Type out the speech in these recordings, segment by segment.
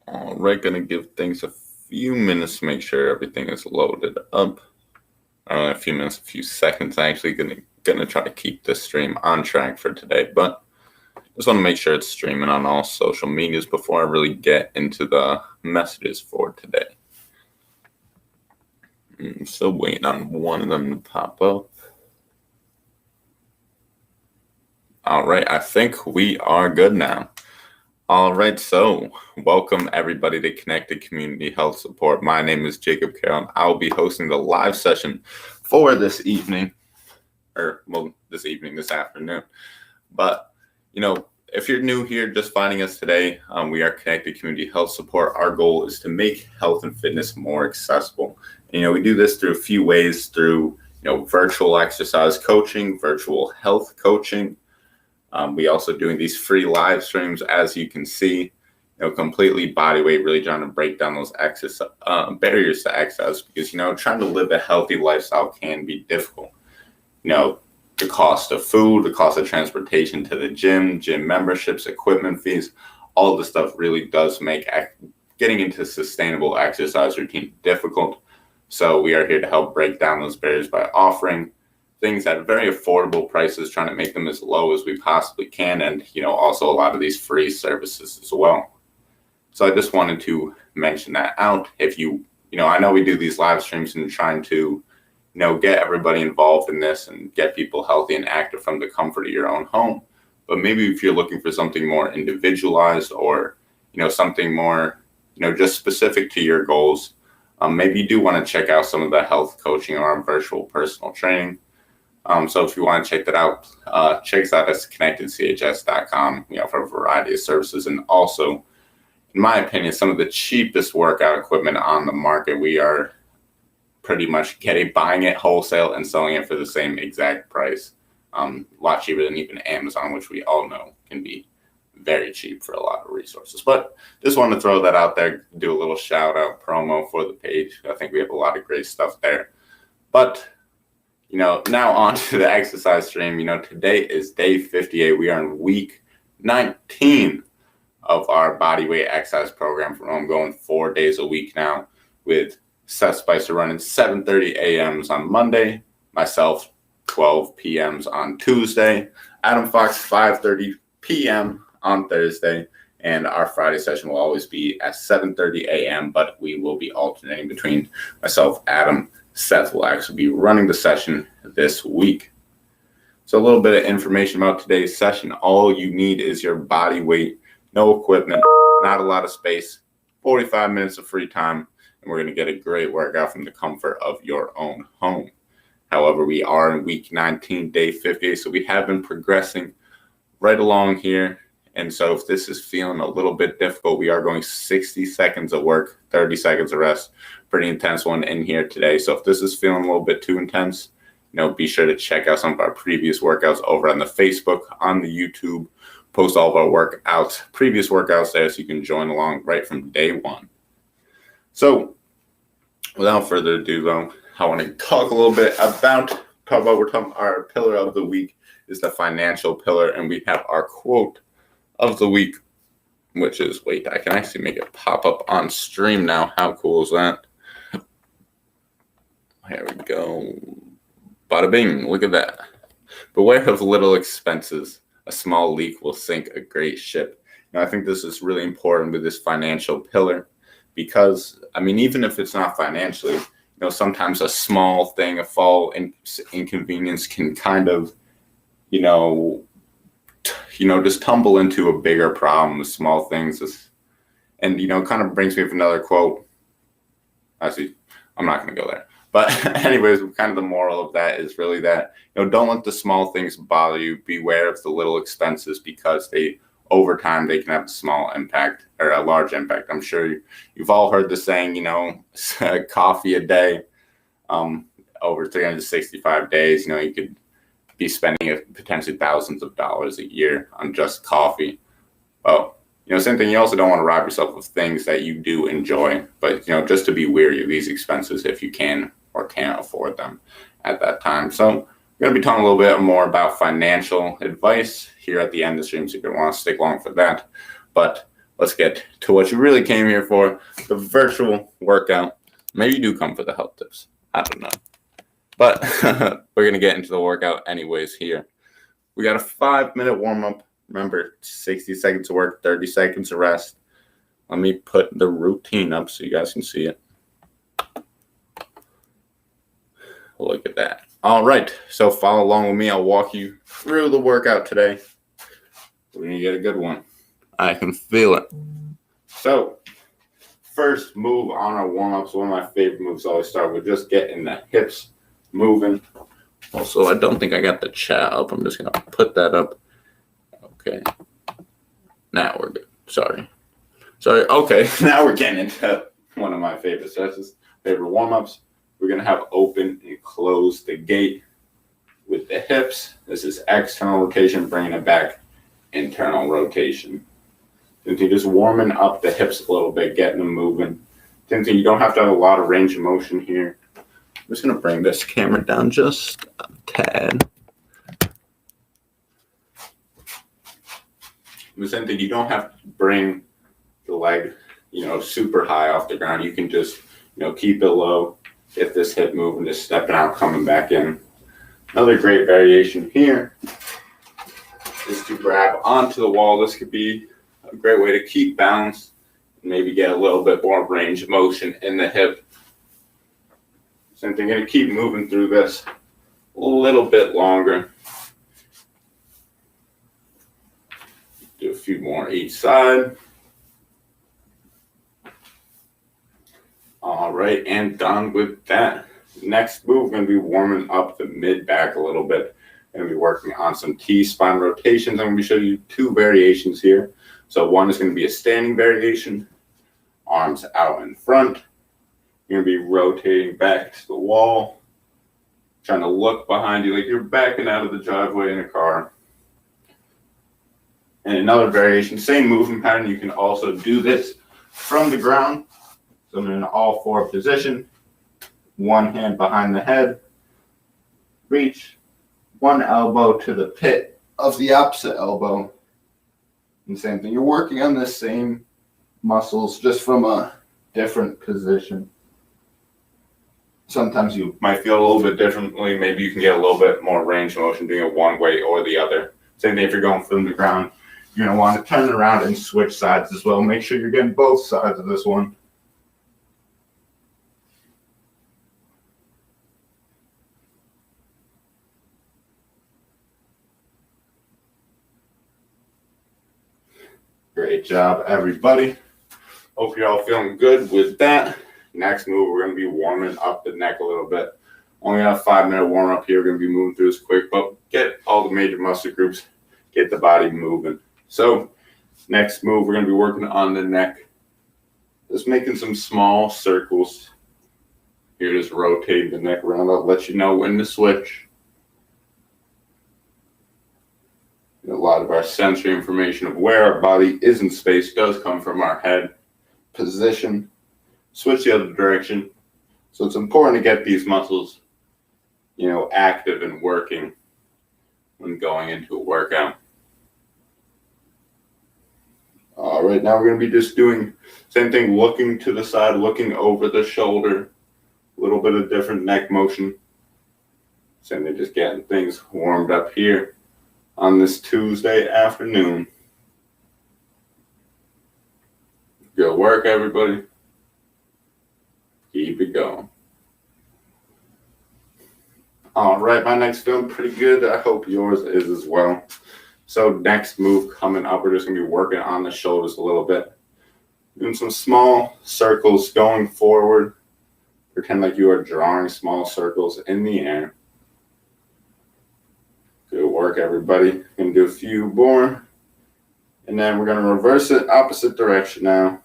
All right, gonna give things a few minutes to make sure everything is loaded up. A few minutes, a few seconds. Actually, gonna try to keep the stream on track for today, but just want to make sure it's streaming on all social medias before I really get into the messages for today. I'm still waiting on one of them to pop up. All right, I think we are good now. All right, so welcome everybody to Connected Community Health Support. My name is Jacob Carroll, and I'll be hosting the live session for this evening, this afternoon. But, if you're new here, just finding us today, we are Connected Community Health Support. Our goal is to make health and fitness more accessible. And, we do this through a few ways, through, virtual exercise coaching, virtual health coaching. We also doing these free live streams, as you can see, completely body weight, really trying to break down those barriers to exercise because, trying to live a healthy lifestyle can be difficult. The cost of food, the cost of transportation to the gym memberships, equipment fees, all the stuff really does make getting into sustainable exercise routine difficult. So we are here to help break down those barriers by offering things at very affordable prices, trying to make them as low as we possibly can, and also a lot of these free services as well. So I just wanted to mention that out. If I know we do these live streams and trying to get everybody involved in this and get people healthy and active from the comfort of your own home. But maybe if you're looking for something more individualized or, something more, just specific to your goals, maybe you do want to check out some of the health coaching or our virtual personal training. So if you want to check that out, check us out at connectedchs.com, for a variety of services. And also, in my opinion, some of the cheapest workout equipment on the market. We are pretty much buying it wholesale and selling it for the same exact price. A lot cheaper than even Amazon, which we all know can be very cheap for a lot of resources. But just want to throw that out there, do a little shout out promo for the page. I think we have a lot of great stuff there. But, now on to the exercise stream. Today is day 58. We are in week 19 of our body weight exercise program. I'm going 4 days a week now with Seth Spicer running 7:30 a.m. on Monday, myself 12 p.m. on Tuesday, Adam Fox 5:30 p.m. on Thursday, and our Friday session will always be at 7:30 a.m., but we will be alternating between myself, Adam. Seth will actually be running the session this week. So a little bit of information about today's session. All you need is your body weight, no equipment, not a lot of space, 45 minutes of free time, and we're going to get a great workout from the comfort of your own home. However, we are in week 19, day 58, so we have been progressing right along here. And so if this is feeling a little bit difficult, we are going 60 seconds of work, 30 seconds of rest. Pretty intense one in here today. So if this is feeling a little bit too intense, be sure to check out some of our previous workouts over on the Facebook, on the YouTube. Post all of our workouts, previous workouts there, so you can join along right from day one. So without further ado, though, I want to talk a little bit about our pillar of the week is the financial pillar, and we have our quote of the week, which is, I can actually make it pop up on stream now. How cool is that? Here we go. Bada bing, look at that. Beware of little expenses. A small leak will sink a great ship. I think this is really important with this financial pillar because, even if it's not financially, sometimes a small thing, a fall inconvenience can kind of, just tumble into a bigger problem with small things. And, kind of brings me with another quote. Actually, I'm not going to go there. But anyways, kind of the moral of that is really that, don't let the small things bother you. Beware of the little expenses because over time, they can have a small impact or a large impact. I'm sure you've all heard the saying, coffee a day, over 365 days, you could be spending potentially thousands of dollars a year on just coffee. Well, same thing. You also don't want to rob yourself of things that you do enjoy, but, just to be wary of these expenses if you can or can't afford them at that time. So we're going to be talking a little bit more about financial advice here at the end of the stream, so you're going to want to stick along for that. But let's get to what you really came here for, the virtual workout. Maybe you do come for the health tips. I don't know. But we're going to get into the workout anyways here. We got a 5-minute warm-up. Remember, 60 seconds of work, 30 seconds of rest. Let me put the routine up so you guys can see it. Look at that. All right, so follow along with me. I'll walk you through the workout today. We're going to get a good one. I can feel it. So, first move on our warm-ups, one of my favorite moves, I always start with just getting the hips moving. Also, I don't think I got the chat up. I'm just going to put that up. Okay. Now we're good. Sorry. Okay, now we're getting into one of my favorite stretches, favorite warm-ups. We're going to have open and close the gate with the hips. This is external rotation, bringing it back, internal rotation. Since you're just warming up the hips a little bit, getting them moving. Since you don't have to have a lot of range of motion here. I'm just going to bring this camera down just a tad. The same thing, you don't have to bring the leg, super high off the ground. You can just, keep it low, get this hip moving, just stepping out, coming back in. Another great variation here is to grab onto the wall. This could be a great way to keep balance and maybe get a little bit more range of motion in the hip. Same thing, going to keep moving through this a little bit longer. Do a few more each side. All right, and done with that. Next move, we're going to be warming up the mid-back a little bit. Going to be working on some T-spine rotations. I'm going to show you 2 variations here. So one is going to be a standing variation, arms out in front. You're going to be rotating back to the wall, trying to look behind you like you're backing out of the driveway in a car. And another variation, same movement pattern. You can also do this from the ground. So I'm in an all-4 position. One hand behind the head. Reach one elbow to the pit of the opposite elbow. And same thing. You're working on the same muscles just from a different position. Sometimes you might feel a little bit differently. Maybe you can get a little bit more range of motion doing it one way or the other. Same thing if you're going from the ground. You're going to want to turn around and switch sides as well. Make sure you're getting both sides of this one. Great job, everybody. Hope you're all feeling good with that. Next move, we're going to be warming up the neck a little bit. Only got a 5-minute warm up here. We're going to be moving through this quick, but get all the major muscle groups, get the body moving. So next move, we're going to be working on the neck. Just making some small circles. Here, just rotating the neck around. I'll let you know when to switch. A lot of our sensory information of where our body is in space does come from our head position. Switch the other direction. So it's important to get these muscles, active and working when going into a workout. All right, now we're going to be just doing same thing, looking to the side, looking over the shoulder, a little bit of different neck motion. Same thing, just getting things warmed up here on this Tuesday afternoon. Good work, everybody. Keep it going. All right, my neck's feeling pretty good. I hope yours is as well. So next move coming up, we're just going to be working on the shoulders a little bit. Doing some small circles going forward. Pretend like you are drawing small circles in the air. Good work, everybody. Going to do a few more. And then we're going to reverse it opposite direction now.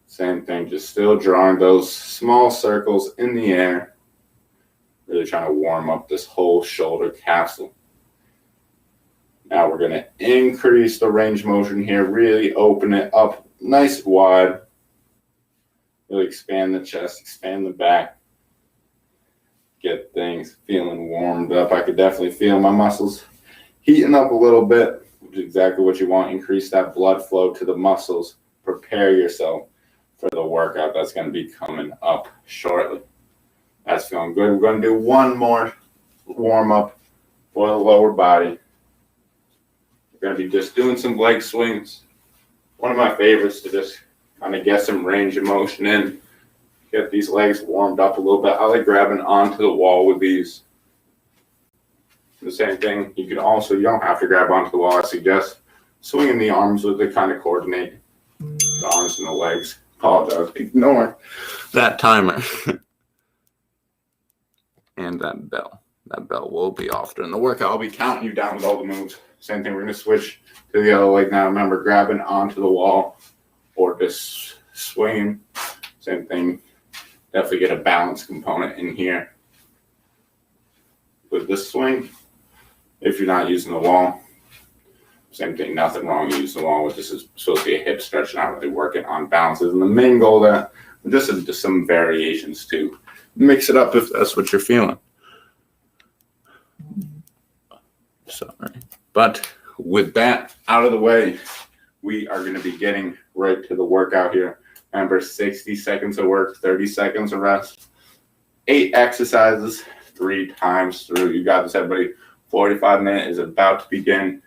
Same thing, just still drawing those small circles in the air. Really trying to warm up this whole shoulder capsule. Now we're going to increase the range of motion here. Really open it up nice and wide. Really expand the chest, expand the back. Get things feeling warmed up. I could definitely feel my muscles heating up a little bit. which is exactly what you want. Increase that blood flow to the muscles. Prepare yourself for the workout that's going to be coming up shortly. That's feeling good. We're going to do one more warm up for the lower body. We're going to be just doing some leg swings. One of my favorites to just kind of get some range of motion in. Get these legs warmed up a little bit. I like grabbing onto the wall with these. The same thing. You don't have to grab onto the wall. I suggest swinging the arms with it, kind of coordinate the arms and the legs. Apologize. Ignore that timer. And that bell. That bell will be off during the workout. I'll be counting you down with all the moves. Same thing. We're going to switch to the other leg now. Remember, grabbing onto the wall or just swinging. Same thing. Definitely get a balance component in here with this swing. If you're not using the wall, same thing. Nothing wrong with using the wall. This is supposed to be a hip stretch, not really working on balances. And the main goal that just some variations to mix it up if that's what you're feeling. Sorry. But with that out of the way, we are going to be getting right to the workout here. Remember, 60 seconds of work, 30 seconds of rest, 8 exercises, 3 times through. You got this, everybody. 45 minutes is about to begin.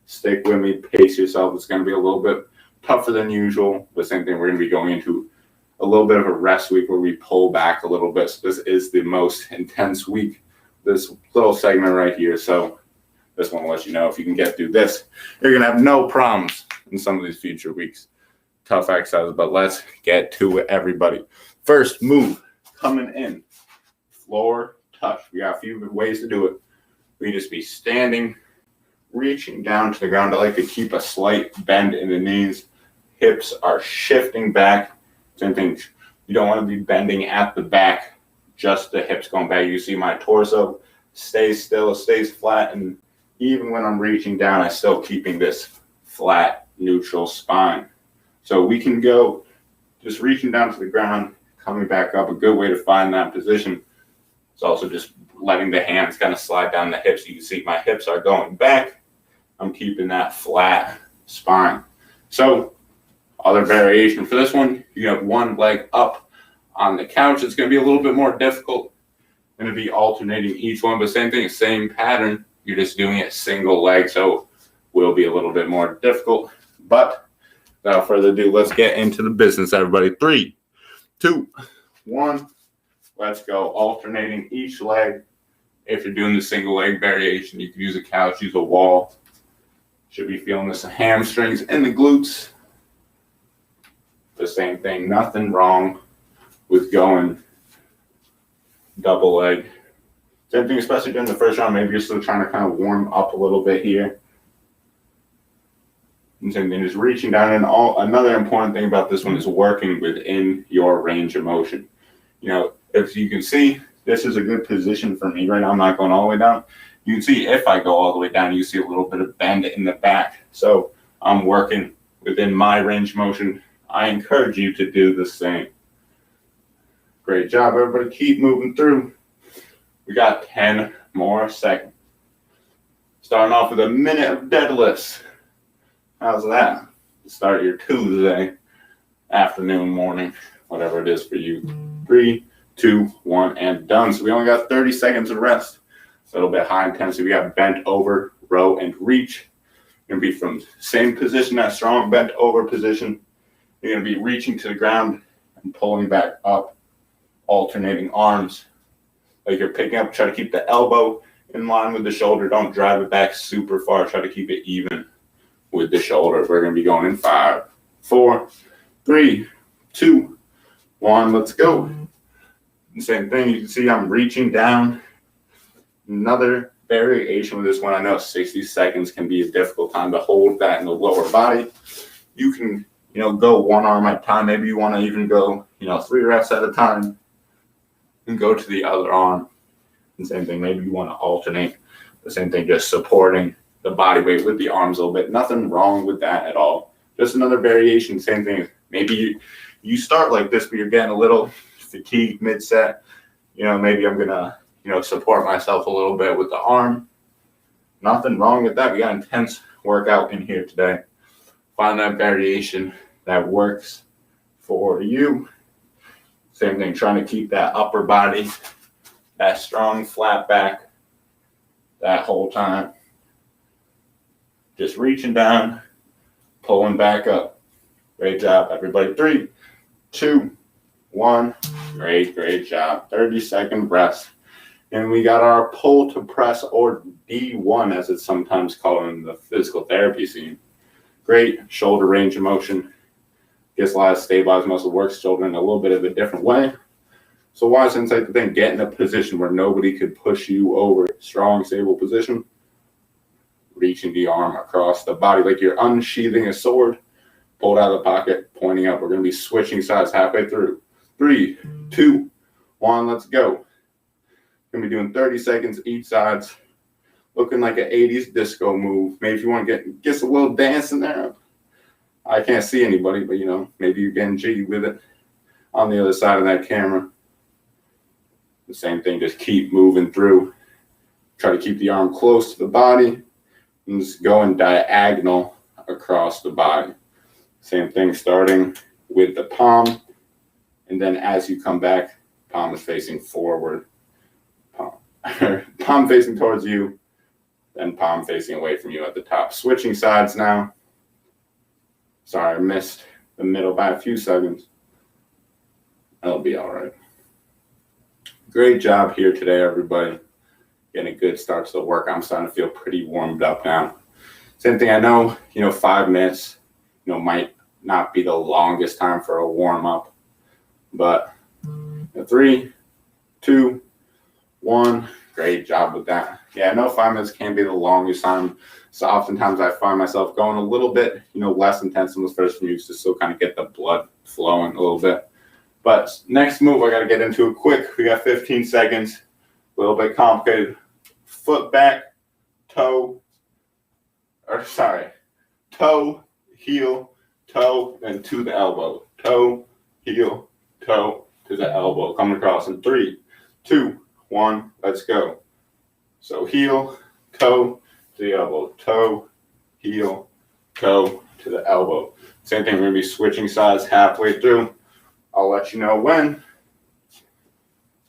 Stick with me, pace yourself. It's going to be a little bit tougher than usual. The same thing, we're going to be going into a little bit of a rest week where we pull back a little bit. So this is the most intense week, this little segment right here. So just want to let you know, if you can get through this, you're going to have no problems in some of these future weeks. Tough exercises, but let's get to it, everybody. First move, coming in, floor touch. We got a few ways to do it. We just be standing, reaching down to the ground. I like to keep a slight bend in the knees. Hips are shifting back. Same thing. You don't want to be bending at the back, just the hips going back. You see my torso stays still, stays flat, and even when I'm reaching down, I'm still keeping this flat, neutral spine. So we can go just reaching down to the ground, coming back up. A good way to find that position is also just letting the hands kind of slide down the hips. You can see my hips are going back. I'm keeping that flat spine. So other variation for this one, you have one leg up on the couch. It's going to be a little bit more difficult. Going to be alternating each one, but same thing, same pattern. You're just doing it single leg, so will be a little bit more difficult. But without further ado, let's get into the business, everybody. 3, 2, 1. Let's go. Alternating each leg. If you're doing the single leg variation, you can use a couch, use a wall. Should be feeling this hamstrings and the glutes. The same thing. Nothing wrong with going double leg. Same thing, especially during the first round. Maybe you're still trying to kind of warm up a little bit here. And same thing, just reaching down. And another important thing about this one is working within your range of motion. You know, if you can see, this is a good position for me right now. I'm not going all the way down. You can see if I go all the way down, you see a little bit of bend in the back. So I'm working within my range of motion. I encourage you to do the same. Great job, everybody. Keep moving through. We got 10 more seconds. Starting off with a minute of deadlifts. How's that? Start your Tuesday afternoon, morning, whatever it is for you. 3, 2, 1, and done. So we only got 30 seconds of rest. A little bit high intensity. We got bent over, row, and reach. You're going to be from same position, that strong bent over position. You're going to be reaching to the ground and pulling back up, alternating arms. Like you're picking up, try to keep the elbow in line with the shoulder. Don't drive it back super far. Try to keep it even with the shoulder. We're going to be going in 5, 4, 3, 2, 1. Let's go. And same thing. You can see I'm reaching down. Another variation with this one. I know 60 seconds can be a difficult time to hold that in the lower body. You can, go one arm at a time. Maybe you want to even go, 3 reps at a time and go to the other arm. And same thing. Maybe you want to alternate. The same thing, just supporting the body weight with the arms a little bit. Nothing wrong with that at all. Just another variation. Same thing. Maybe you start like this, but you're getting a little fatigued mid-set. Maybe I'm going to support myself a little bit with the arm. Nothing wrong with that. We got intense workout in here today. Find that variation that works for you. Same thing, trying to keep that upper body, that strong flat back that whole time. Just reaching down, pulling back up. Great job, everybody. 3, 2, 1. Great job. 30-second rest. And we got our pull to press, or D1 as it's sometimes called in the physical therapy scene. Great shoulder range of motion. Gets a lot of stabilized muscle, works shoulder in a little bit of a different way. So watch inside the thing, get in a position where nobody could push you over. Strong, stable position. Reaching the arm across the body like you're unsheathing a sword. Pulled out of the pocket, pointing up. We're going to be switching sides halfway through. 3, 2, 1, let's go. Going to be doing 30 seconds each sides. Looking like an 80s disco move. Maybe if you want to get a little dance in there. I can't see anybody, but maybe you're getting jiggy with it on the other side of that camera. The same thing, just keep moving through. Try to keep the arm close to the body and just going diagonal across the body. Same thing, starting with the palm, and then as you come back, palm is facing forward. Palm facing towards you, then palm facing away from you at the top. Switching sides now. Sorry, I missed the middle by a few seconds. That'll be all right. Great job here today, everybody. Getting a good start to the work. I'm starting to feel pretty warmed up now. Same thing, I know, 5 minutes, might not be the longest time for a warm up, but 3, 2, 1. Great job with that. Yeah, I know 5 minutes can be the longest time. So oftentimes I find myself going a little bit, less intense than the first moves to still kind of get the blood flowing a little bit. But next move, I got to get into it quick. We got 15 seconds, a little bit complicated. Foot back, toe, heel, toe, and to the elbow. Toe, heel, toe, to the elbow. Coming across in 3, 2, 1, let's go. So heel, toe, to the elbow. Toe, heel, toe, to the elbow. Same thing, we're going to be switching sides halfway through. I'll let you know when.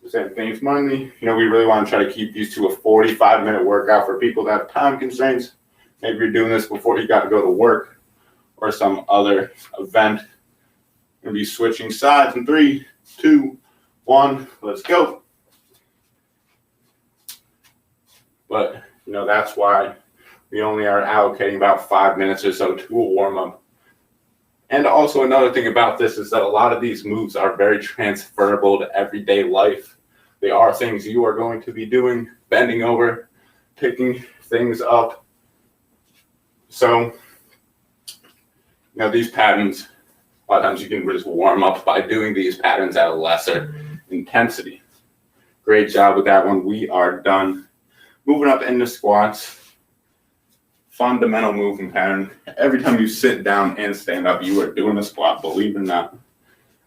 Same thing for Monday. We really want to try to keep these to a 45-minute workout for people that have time constraints. Maybe you're doing this before you got to go to work or some other event. We're going to be switching sides in 3, 2, 1, let's go. But, that's why we only are allocating about 5 minutes or so to a warm-up. And also another thing about this is that a lot of these moves are very transferable to everyday life. They are things you are going to be doing, bending over, picking things up. So, these patterns, a lot of times you can just warm up by doing these patterns at a lesser intensity. Great job with that one. We are done. Moving up into squats. Fundamental movement pattern. Every time you sit down and stand up, you are doing a squat, believe it or not. And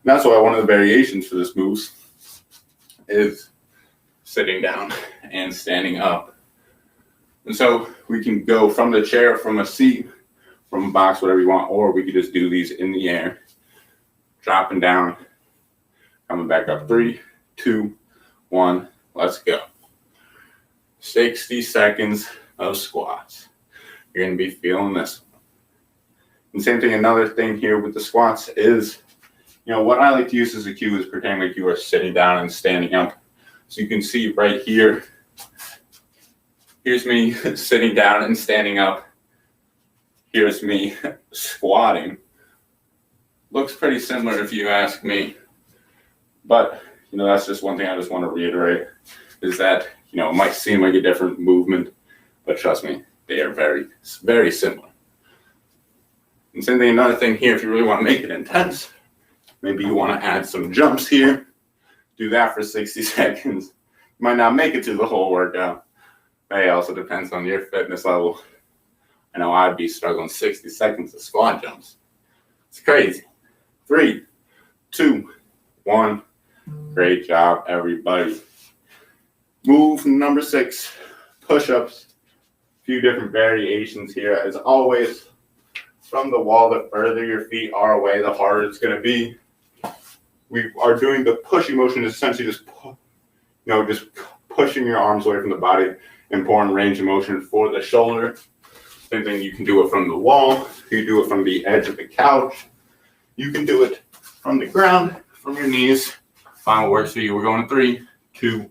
that's why one of the variations for this move is sitting down and standing up. And so we can go from the chair, from a seat, from a box, whatever you want, or we could just do these in the air, dropping down, coming back up. 3, 2, 1, let's go. 60 seconds of squats. You're going to be feeling this. And same thing, another thing here with the squats is, what I like to use as a cue is pretending like you are sitting down and standing up. So you can see right here, here's me sitting down and standing up. Here's me squatting. Looks pretty similar if you ask me. But, that's just one thing I just want to reiterate is that, it might seem like a different movement, but trust me, they are very, very similar. And same thing, another thing here, if you really want to make it intense, maybe you want to add some jumps here. Do that for 60 seconds. You might not make it through the whole workout. It also depends on your fitness level. I know I'd be struggling 60 seconds of squat jumps. It's crazy. 3, 2, 1. Great job, everybody. Move number 6, push-ups. few different variations here. As always, from the wall, the further your feet are away, the harder it's going to be. We are doing the pushing motion, essentially just pushing your arms away from the body. Important range of motion for the shoulder. Same thing, you can do it from the wall. You can do it from the edge of the couch. You can do it from the ground, from your knees. Find what works for you. We're going to 3, 2,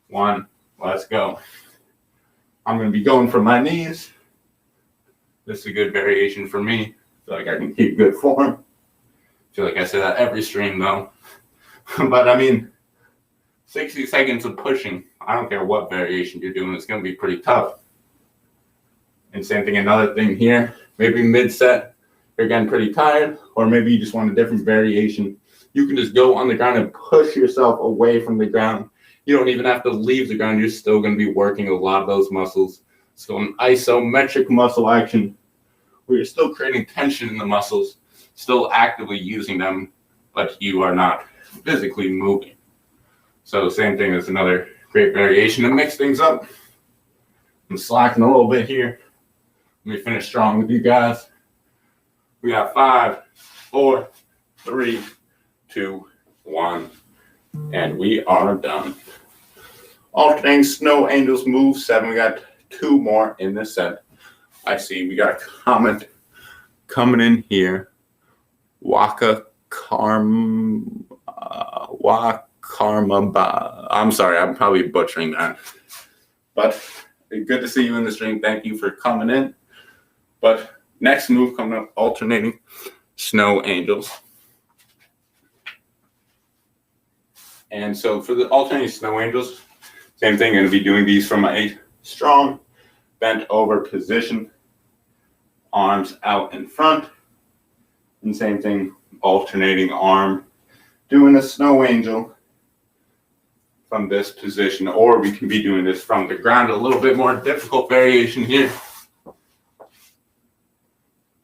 1. Let's go. I'm going to be going from my knees. This is a good variation for me. I feel like I can keep good form. I feel like I say that every stream though. But I mean, 60 seconds of pushing, I don't care what variation you're doing, it's going to be pretty tough. And same thing, another thing here, maybe mid-set, you're getting pretty tired, or maybe you just want a different variation. You can just go on the ground and push yourself away from the ground. You don't even have to leave the ground. You're still going to be working a lot of those muscles. So an isometric muscle action, where you're still creating tension in the muscles, still actively using them, but you are not physically moving. So same thing as another great variation to mix things up. I'm slacking a little bit here. Let me finish strong with you guys. We got 5, 4, 3, 2, 1, and we are done. Alternating snow angels move 7. We got 2 more in this set. I see we got a comment coming in here. Waka Karma. I'm sorry, I'm probably butchering that. But good to see you in the stream. Thank you for coming in. But next move coming up, alternating snow angels. And so for the alternating snow angels, same thing, going to be doing these from a strong bent over position, arms out in front. And same thing, alternating arm, doing a snow angel from this position, or we can be doing this from the ground, a little bit more difficult variation here.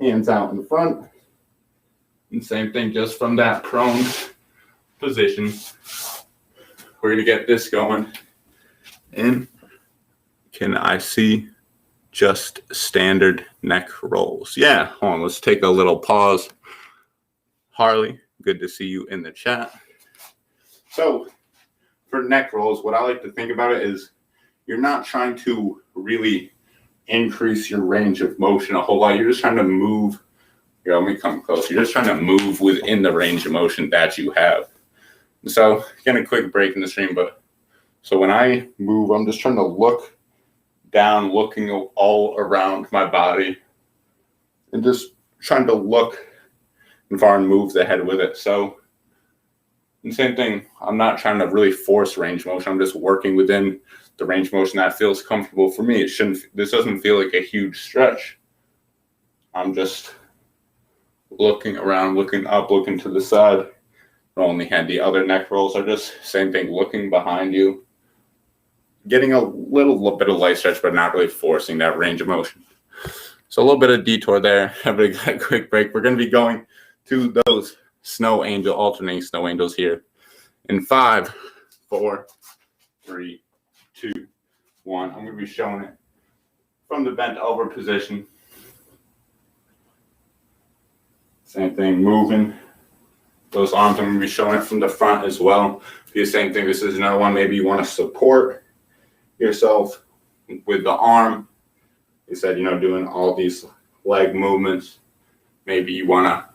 Hands out in front. And same thing, just from that prone position. We're going to get this going. And can I see just standard neck rolls? Yeah, hold on, let's take a little pause. Harley, good to see you in the chat. So for neck rolls, what I like to think about it is you're not trying to really increase your range of motion a whole lot. You're just trying to move. Here, let me come close. You're just trying to move within the range of motion that you have. So getting a quick break in the stream, but so when I move, I'm just trying to look down, looking all around my body and just trying to look far and move the head with it. So, and same thing, I'm not trying to really force range motion. I'm just working within the range motion that feels comfortable for me. This doesn't feel like a huge stretch. I'm just looking around, looking up, looking to the side. Rolling the head. The other neck rolls are just same thing, looking behind you, getting a little bit of light stretch, but not really forcing that range of motion. So a little bit of detour there. Everybody got a quick break. We're going to be going to those snow angel, alternating snow angels here in 5, 4, 3, 2, 1. I'm going to be showing it from the bent over position. Same thing, moving those arms. I'm going to be showing it from the front as well. Do the same thing. This is another one. Maybe you want to support yourself with the arm. You said, doing all these leg movements. Maybe you want to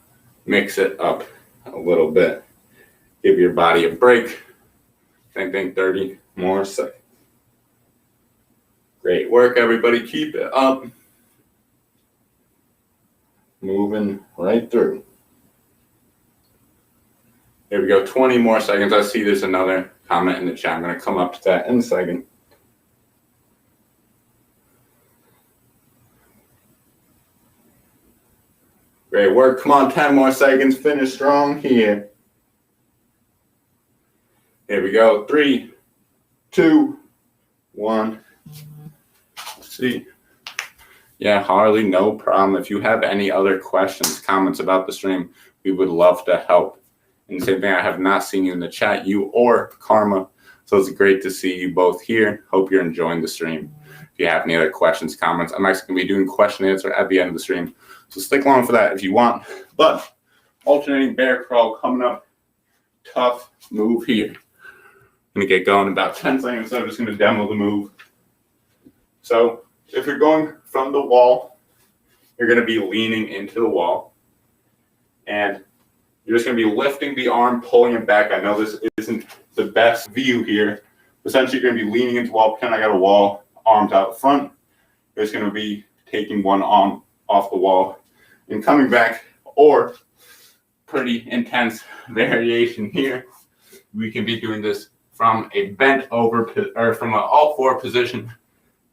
mix it up a little bit. Give your body a break. Same thing, 30 more seconds. Great work, everybody. Keep it up. Moving right through. Here we go, 20 more seconds. I see there's another comment in the chat. I'm going to come up to that in a second. Great work. Come on, 10 more seconds. Finish strong here. Here we go. 3, 2, 1. Let's see. Yeah, Harley, no problem. If you have any other questions, comments about the stream, we would love to help. And same thing, I have not seen you in the chat, you or Karma. So it's great to see you both here. Hope you're enjoying the stream. if you have any other questions, comments. I'm actually going to be doing question and answer at the end of the stream. So stick along for that if you want. But alternating bear crawl coming up. Tough move here. I'm going to get going in about 10 seconds. So I'm just going to demo the move. So if you're going from the wall, you're going to be leaning into the wall. And you're just going to be lifting the arm, pulling it back. I know this isn't the best view here. Essentially, you're going to be leaning into the wall. Pretend I got a wall, arms out front. You're just going to be taking one arm off the wall and coming back, or pretty intense variation here. We can be doing this from a bent over, or from an all four position,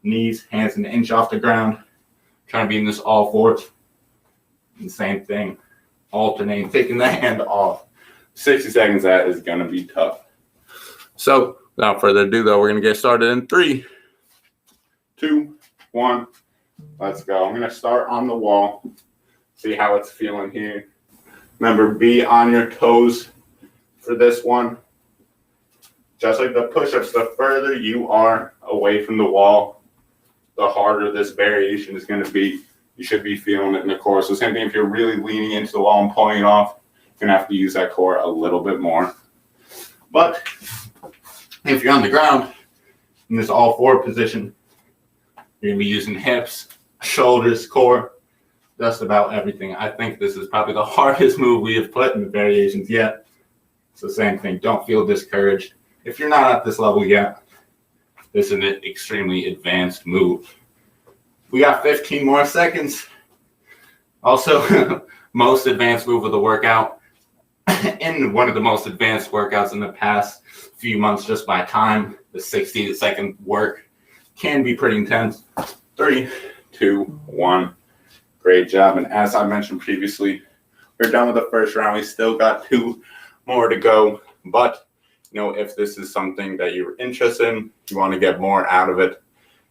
knees, hands an inch off the ground. Trying to be in this all fours. And same thing, alternating, taking the hand off. 60 seconds, that is going to be tough. So without further ado, though, we're going to get started in 3, 2, 1. Let's go. I'm going to start on the wall. See how it's feeling here. Remember, be on your toes for this one. Just like the push-ups, the further you are away from the wall, the harder this variation is going to be. You should be feeling it in the core. So same thing, if you're really leaning into the wall and pulling it off, you're going to have to use that core a little bit more. But if you're on the ground in this all four position, you're going to be using hips, shoulders, core, just about everything. I think this is probably the hardest move we have put in the variations yet. So same thing, don't feel discouraged. If you're not at this level yet, this is an extremely advanced move. We got 15 more seconds. Also, most advanced move of the workout. In one of the most advanced workouts in the past few months, just by time, the 60-second work can be pretty intense. 3, 2, 1. Great job. And as I mentioned previously, we're done with the first round. We still got 2 more to go. But, if this is something that you're interested in, you want to get more out of it,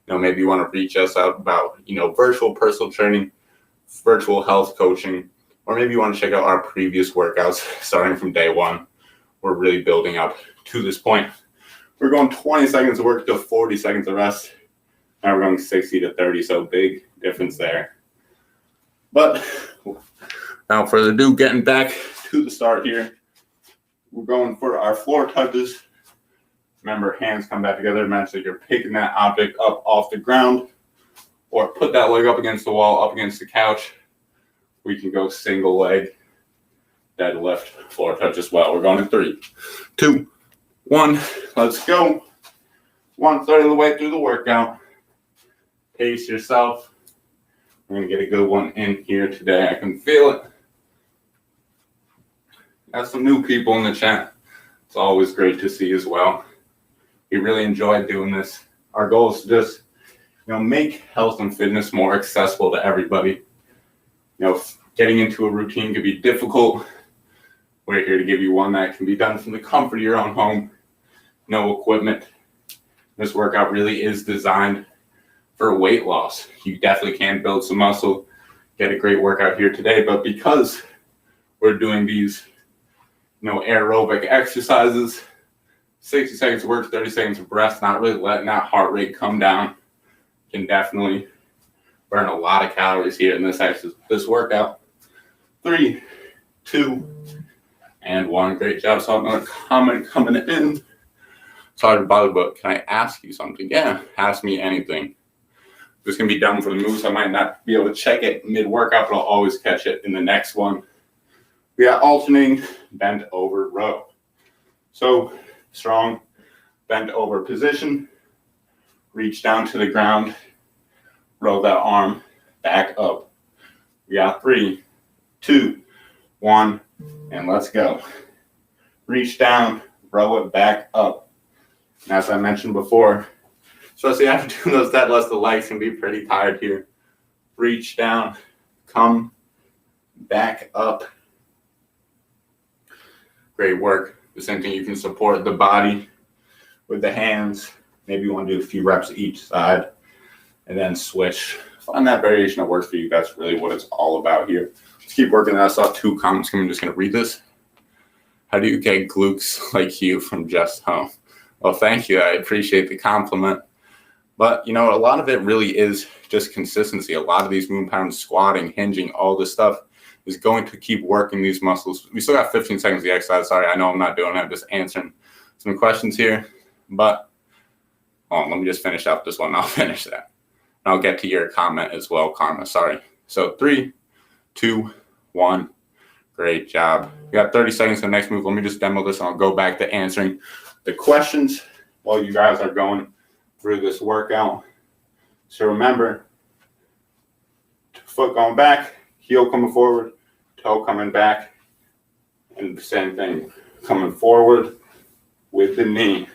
maybe you want to reach us out about, virtual personal training, virtual health coaching, or maybe you want to check out our previous workouts starting from day 1. We're really building up to this point. We're going 20 seconds of work to 40 seconds of rest. Now we're going 60 to 30, so big difference there. But without further ado, getting back to the start here, we're going for our floor touches. Remember, hands come back together. Imagine like you're picking that object up off the ground, or put that leg up against the wall, up against the couch. We can go single leg, deadlift, floor touch as well. We're going in 3, 2, 1. Let's go. 1/3 of the way through the workout. Pace yourself. We're going to get a good one in here today. I can feel it. Got some new people in the chat. It's always great to see as well. We really enjoy doing this. Our goal is to just, make health and fitness more accessible to everybody. Getting into a routine can be difficult. We're here to give you one that can be done from the comfort of your own home. No equipment. This workout really is designed for weight loss. You definitely can build some muscle, get a great workout here today, but because we're doing these, aerobic exercises, 60 seconds of work, 30 seconds of rest, not really letting that heart rate come down, can definitely burn a lot of calories here in this workout. 3, 2, and 1. Great job. So another comment coming in. Sorry to bother, but can I ask you something? Yeah, ask me anything. This can be done for the moves. I might not be able to check it mid-workout, but I'll always catch it in the next one. We got alternating bent over row. So strong bent over position. Reach down to the ground. Roll that arm back up. We got 3, 2, 1, and let's go. Reach down, row it back up. And as I mentioned before, especially after doing those deadlifts, the legs can be pretty tired here. Reach down, come back up. Great work. The same thing, you can support the body with the hands. Maybe you want to do a few reps each side and then switch. Find that variation that works for you. That's really what it's all about here. Let's keep working that. I saw 2 comments. I'm just going to read this. How do you get glutes like you from just home? Well, thank you. I appreciate the compliment. But, you know, a lot of it really is just consistency. A lot of these movement patterns, squatting, hinging, all this stuff is going to keep working these muscles. We still got 15 seconds of the exercise. Sorry, I know I'm not doing it. I'm just answering some questions here. But let me just finish up this one. I'll finish that. And I'll get to your comment as well, Karma. Sorry. So 3, 2, 1. Great job. We got 30 seconds to the next move. Let me just demo this and I'll go back to answering the questions while you guys are going through this workout. So remember, foot going back, heel coming forward, toe coming back, and the same thing, coming forward with the knee.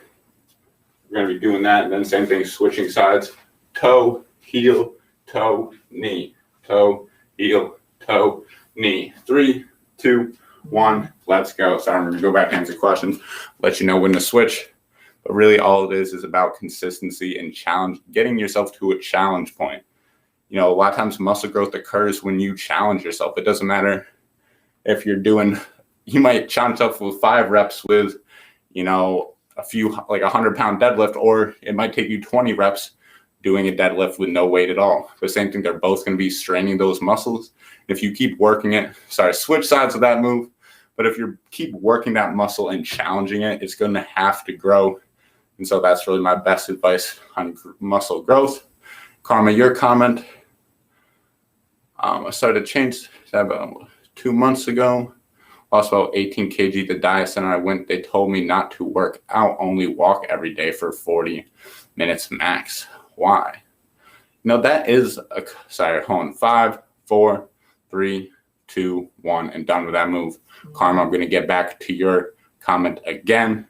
We're going to be doing that, and then same thing, switching sides, toe, heel, toe, knee, toe, heel, toe, knee. 3, 2, 1, let's go. So I'm going to go back and answer questions, let you know when to switch. But really all it is about consistency and challenge, getting yourself to a challenge point. You know, a lot of times muscle growth occurs when you challenge yourself. It doesn't matter if you're doing, you might challenge yourself with 5 reps with, you know, a few, like 100-pound deadlift, or it might take you 20 reps doing a deadlift with no weight at all. The same thing, they're both going to be straining those muscles. If you keep working it, switch sides of that move. But if you keep working that muscle and challenging it, it's going to have to grow. And so that's really my best advice on muscle growth. Karma, your comment. I started to change about 2 months ago. Lost about 18 kg. The diet center I went, they told me not to work out, only walk every day for 40 minutes max. Why? You know, that is hold on. 5, 4, 3, 2, 1, and done with that move. Karma, I'm going to get back to your comment again.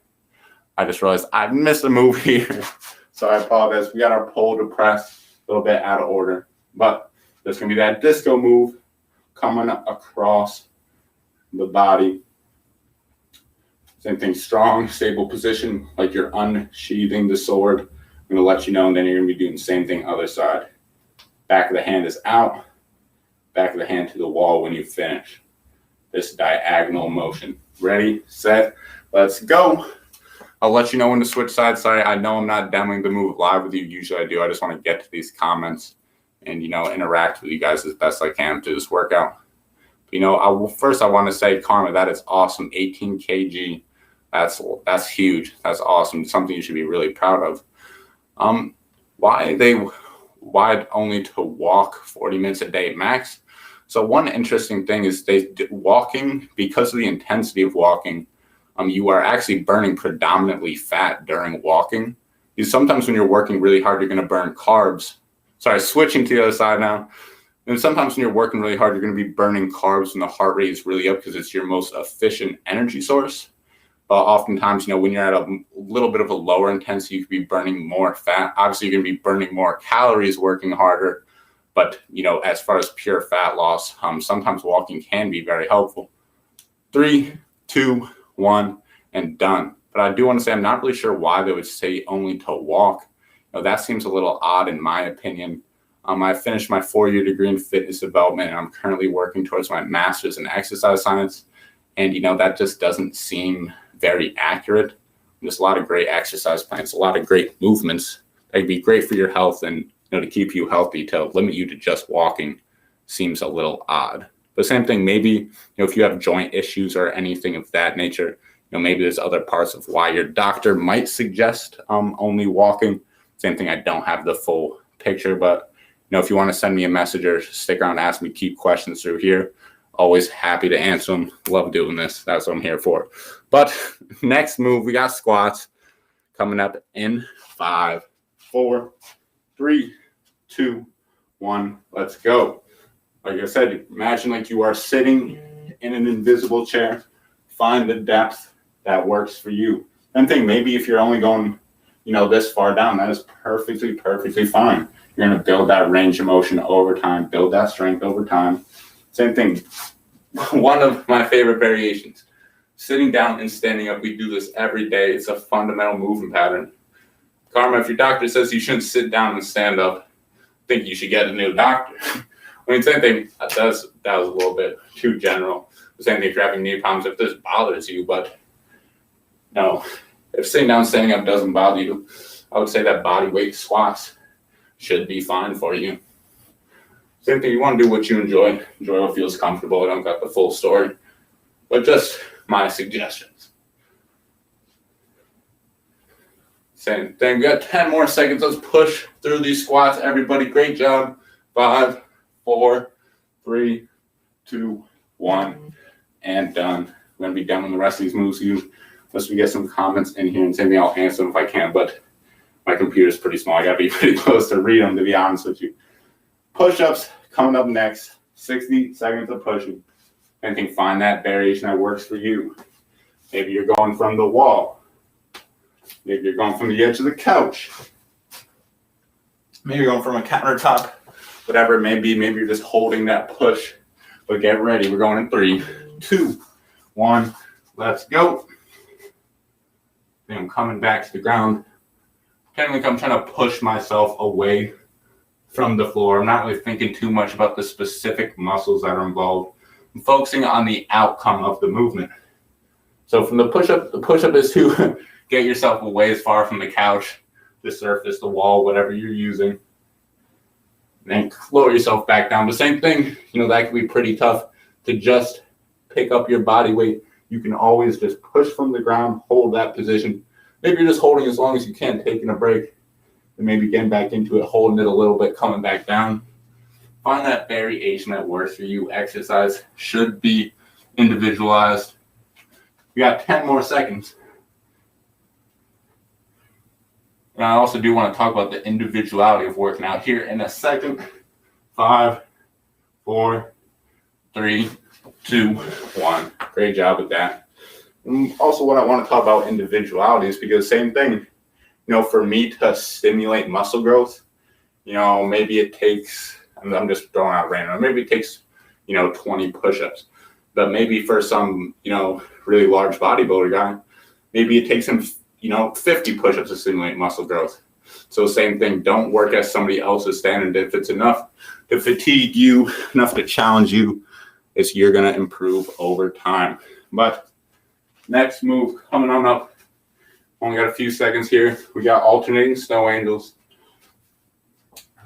I just realized I missed a move here. So I apologize. We got our pull to press a little bit out of order. But there's going to be that disco move coming across the body. Same thing, strong, stable position, like you're unsheathing the sword. I'm going to let you know, and then you're going to be doing the same thing other side. Back of the hand is out. Back of the hand to the wall when you finish. This diagonal motion. Ready, set, let's go. I'll let you know when to switch sides. Sorry, I know I'm not demoing the move live with you. Usually I do. I just want to get to these comments and, you know, interact with you guys as best I can through this workout. You know, first I want to say, Karma, that is awesome. 18 kg. That's huge. That's awesome. Something you should be really proud of. Why only to walk 40 minutes a day max? So one interesting thing is walking, because of the intensity of walking, you are actually burning predominantly fat during walking. Because sometimes when you're working really hard, you're going to burn carbs. Sorry, switching to the other side now. And sometimes when you're working really hard, you're going to be burning carbs when the heart rate is really up because it's your most efficient energy source. But oftentimes, you know, when you're at a little bit of a lower intensity, you could be burning more fat. Obviously, you're going to be burning more calories working harder. But, you know, as far as pure fat loss, sometimes walking can be very helpful. 3, 2, 1, and done. But I do want to say I'm not really sure why they would say only to walk. You know, that seems a little odd in my opinion. I finished my 4-year degree in fitness development, and I'm currently working towards my master's in exercise science. And, you know, that just doesn't seem very accurate. There's a lot of great exercise plans, a lot of great movements that would be great for your health and, you know, to keep you healthy. To limit you to just walking seems a little odd. The same thing, maybe, you know, if you have joint issues or anything of that nature, you know, maybe there's other parts of why your doctor might suggest only walking. Same thing, I don't have the full picture, but, you know, if you want to send me a message or stick around and ask me, keep questions through here. Always happy to answer them. Love doing this. That's what I'm here for. But next move, we got squats coming up in 5, 4, 3, 2, 1. Let's go. Like I said, imagine like you are sitting in an invisible chair. Find the depth that works for you. Same thing, maybe if you're only going, you know, this far down, that is perfectly fine. You're going to build that range of motion over time, build that strength over time. Same thing. One of my favorite variations, sitting down and standing up. We do this every day. It's a fundamental movement pattern. Karma, if your doctor says you shouldn't sit down and stand up, I think you should get a new doctor. I mean, same thing. That was a little bit too general. The same thing if you're having knee problems, if this bothers you. But no, if sitting down and standing up doesn't bother you, I would say that body weight squats should be fine for you. Same thing, you want to do what you enjoy. Enjoy what feels comfortable. I don't got the full story, but just my suggestions. Same thing. We got 10 more seconds. Let's push through these squats. Everybody, great job. 5, 4, 3, 2, 1, and done. We're going to be done with the rest of these moves. Unless we get some comments in here, and same thing, I'll answer them if I can, but my computer's pretty small. I got to be pretty close to read them, to be honest with you. Push-ups coming up next. 60 seconds of pushing. Anything, find that variation that works for you. Maybe you're going from the wall. Maybe you're going from the edge of the couch. Maybe you're going from a countertop. Whatever it may be, maybe you're just holding that push. But get ready. We're going in 3, 2, 1. Let's go. Then I'm coming back to the ground. Kind of like I'm trying to push myself away from the floor. I'm not really thinking too much about the specific muscles that are involved. I'm focusing on the outcome of the movement. So from the push-up is to get yourself away as far from the couch, the surface, the wall, whatever you're using. And then lower yourself back down. The same thing, that can be pretty tough to just pick up your body weight. You can always just push from the ground, hold that position. Maybe you're just holding as long as you can, taking a break, and maybe getting back into it, holding it a little bit, coming back down. Find that variation that works for you. Exercise should be individualized. You got 10 more seconds. And I also do want to talk about the individuality of working out here in a second. 5, 4, 3, 2, 1. Great job with that. And also, what I want to talk about individuality is because same thing, for me to stimulate muscle growth, maybe it takes, I'm just throwing out random, maybe it takes, 20 push-ups. But maybe for some, really large bodybuilder guy, maybe it takes him, 50 push-ups to stimulate muscle growth. So same thing, don't work at somebody else's standard. If it's enough to fatigue you, enough to challenge you, you're going to improve over time. But next move coming on up. Only got a few seconds here. We got alternating snow angels.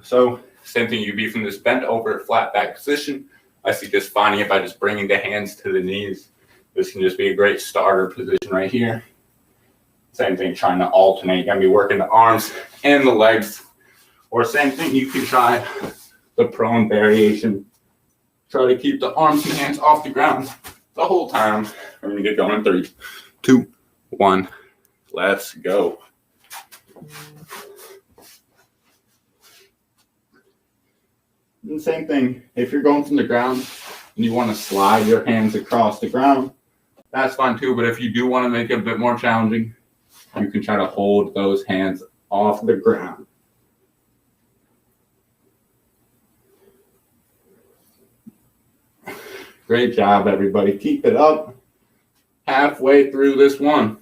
So same thing, you be from this bent over flat back position. I suggest finding it by just bringing the hands to the knees. This can just be a great starter position right here. Same thing, trying to alternate. You're going to be working the arms and the legs. Or same thing, you can try the prone variation. Try to keep the arms and hands off the ground the whole time. We're going to get going in 3, 2, 1. Let's go. And same thing, if you're going from the ground and you want to slide your hands across the ground, that's fine too. But if you do want to make it a bit more challenging, you can try to hold those hands off the ground. Great job, everybody. Keep it up. Halfway through this one.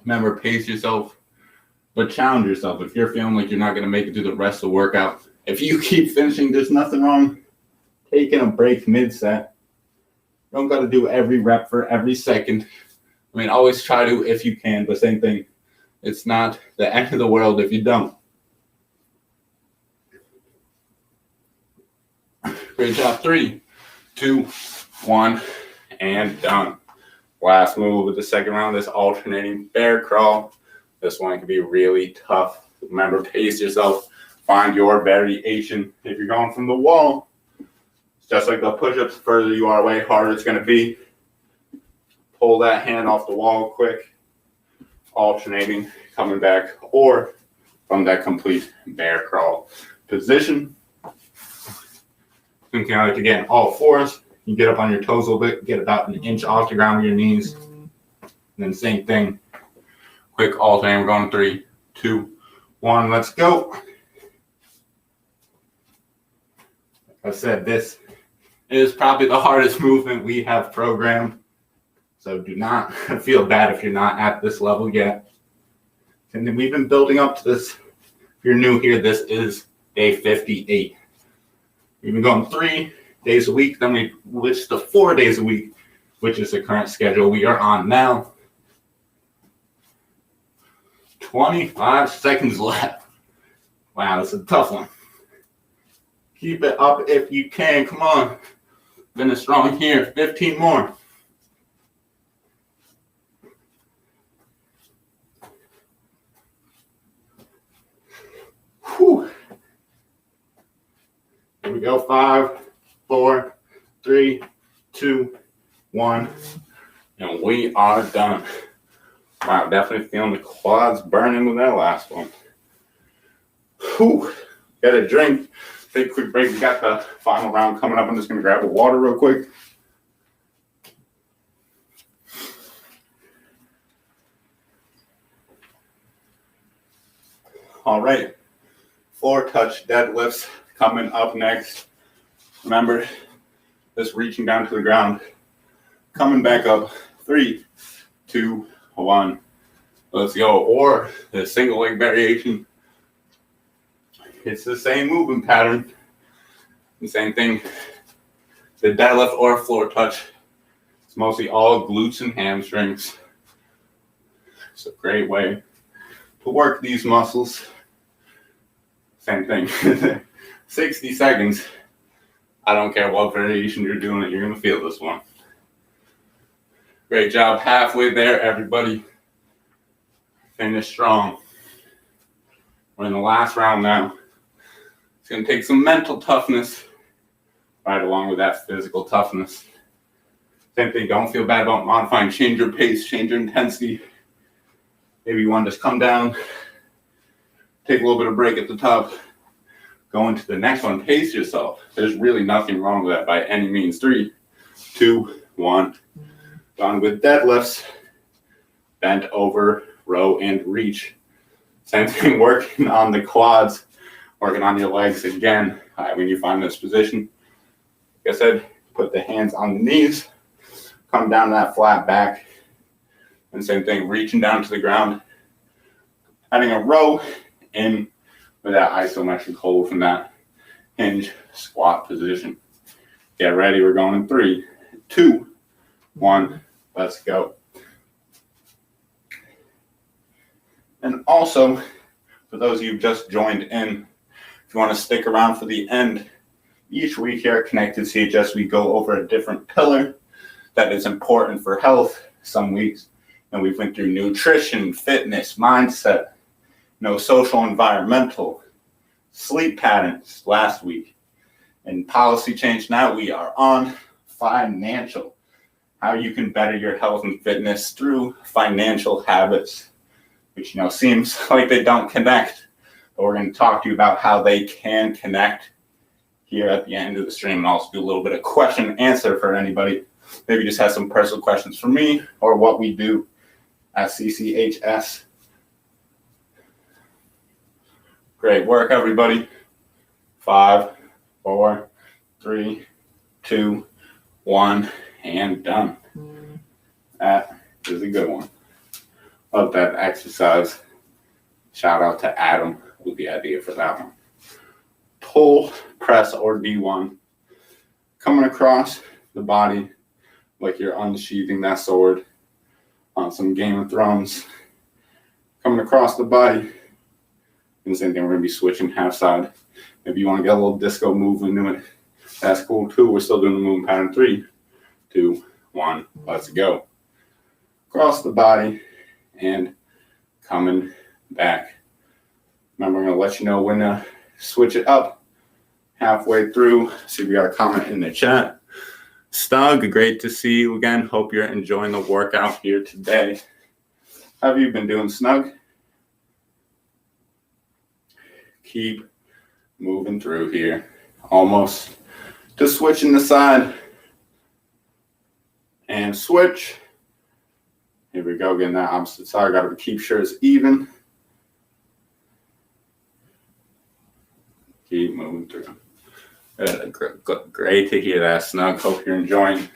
Remember, pace yourself, but challenge yourself. If you're feeling like you're not going to make it through the rest of the workout, if you keep finishing, there's nothing wrong taking a break mid-set. You don't got to do every rep for every second. Always try to if you can, but same thing. It's not the end of the world if you don't. Great job. 3, 2, 1, and done. Last move of the second round, this alternating bear crawl. This one can be really tough. Remember, pace yourself. Find your variation. If you're going from the wall, it's just like the push-ups. The further you are away, harder it's going to be. Pull that hand off the wall quick. Alternating, coming back, or from that complete bear crawl position. You can again, all fours. You get up on your toes a little bit, get about an inch off the ground with your knees. And then same thing. Quick alternate. We're going 3, 2, 1. Let's go. Like I said, this is probably the hardest movement we have programmed. So do not feel bad if you're not at this level yet. And then we've been building up to this. If you're new here, this is day 58. We've been going 3 days a week, then we switched to 4 days a week, which is the current schedule we are on now. 25 seconds left. Wow, this is a tough one. Keep it up if you can. Come on. Finish strong here. 15 more. Whew. Here we go. 5, 4, 3, 2, 1. And we are done. Wow, definitely feeling the quads burning with that last one. Whew. Got a drink. Take a quick break. We got the final round coming up. I'm just going to grab a water real quick. All right. Floor touch deadlifts coming up next. Remember, just reaching down to the ground. Coming back up. 3, 2, 1. Let's go. Or the single leg variation. It's the same movement pattern. The same thing. The deadlift or floor touch. It's mostly all glutes and hamstrings. It's a great way to work these muscles. Same thing. 60 seconds. I don't care what variation you're doing, you're going to feel this one. Great job. Halfway there, everybody. Finish strong. We're in the last round now. It's going to take some mental toughness right along with that physical toughness. Same thing. Don't feel bad about modifying. Change your pace, change your intensity. Maybe you want to just come down, take a little bit of break at the top, go into the next one, pace yourself. There's really nothing wrong with that by any means. 3, 2, 1. Done with deadlifts, bent over, row, and reach. Same thing, working on the quads, working on your legs again. When you find this position, like I said, put the hands on the knees, come down that flat back, and same thing, reaching down to the ground, adding a row in with that isometric hold from that hinge squat position. Get ready, we're going in 3, 2, 1, let's go. And also, for those of you who just joined in, if you want to stick around for the end, each week here at Connected CHS, we go over a different pillar that is important for health some weeks. And we went through nutrition, fitness, mindset, social, environmental, sleep patterns last week. And policy change now, we are on financial. How you can better your health and fitness through financial habits, which seems like they don't connect. But we're going to talk to you about how they can connect here at the end of the stream, and also do a little bit of question and answer for anybody. Maybe just have some personal questions for me or what we do at CCHS. Great work, everybody. 5, 4, 3, 2, 1, and done. That is a good one. Love that exercise. Shout out to Adam with the idea for that one. Pull, press, or D1. Coming across the body like you're unsheathing that sword on some Game of Thrones. Coming across the body. And the same thing, we're going to be switching half side. If you want to get a little disco move into it, that's cool too. We're still doing the movement pattern. 3, 2, 1, let's go. Across the body and coming back. Remember, I'm going to let you know when to switch it up. Halfway through, see if we got a comment in the chat. Stug, great to see you again. Hope you're enjoying the workout here today. How have you been doing, Snug? Keep moving through here. Almost just switching the side. And switch. Here we go, getting that opposite side. Got to keep sure it's even. Keep moving through. Great to hear that, Snug. Hope you're enjoying the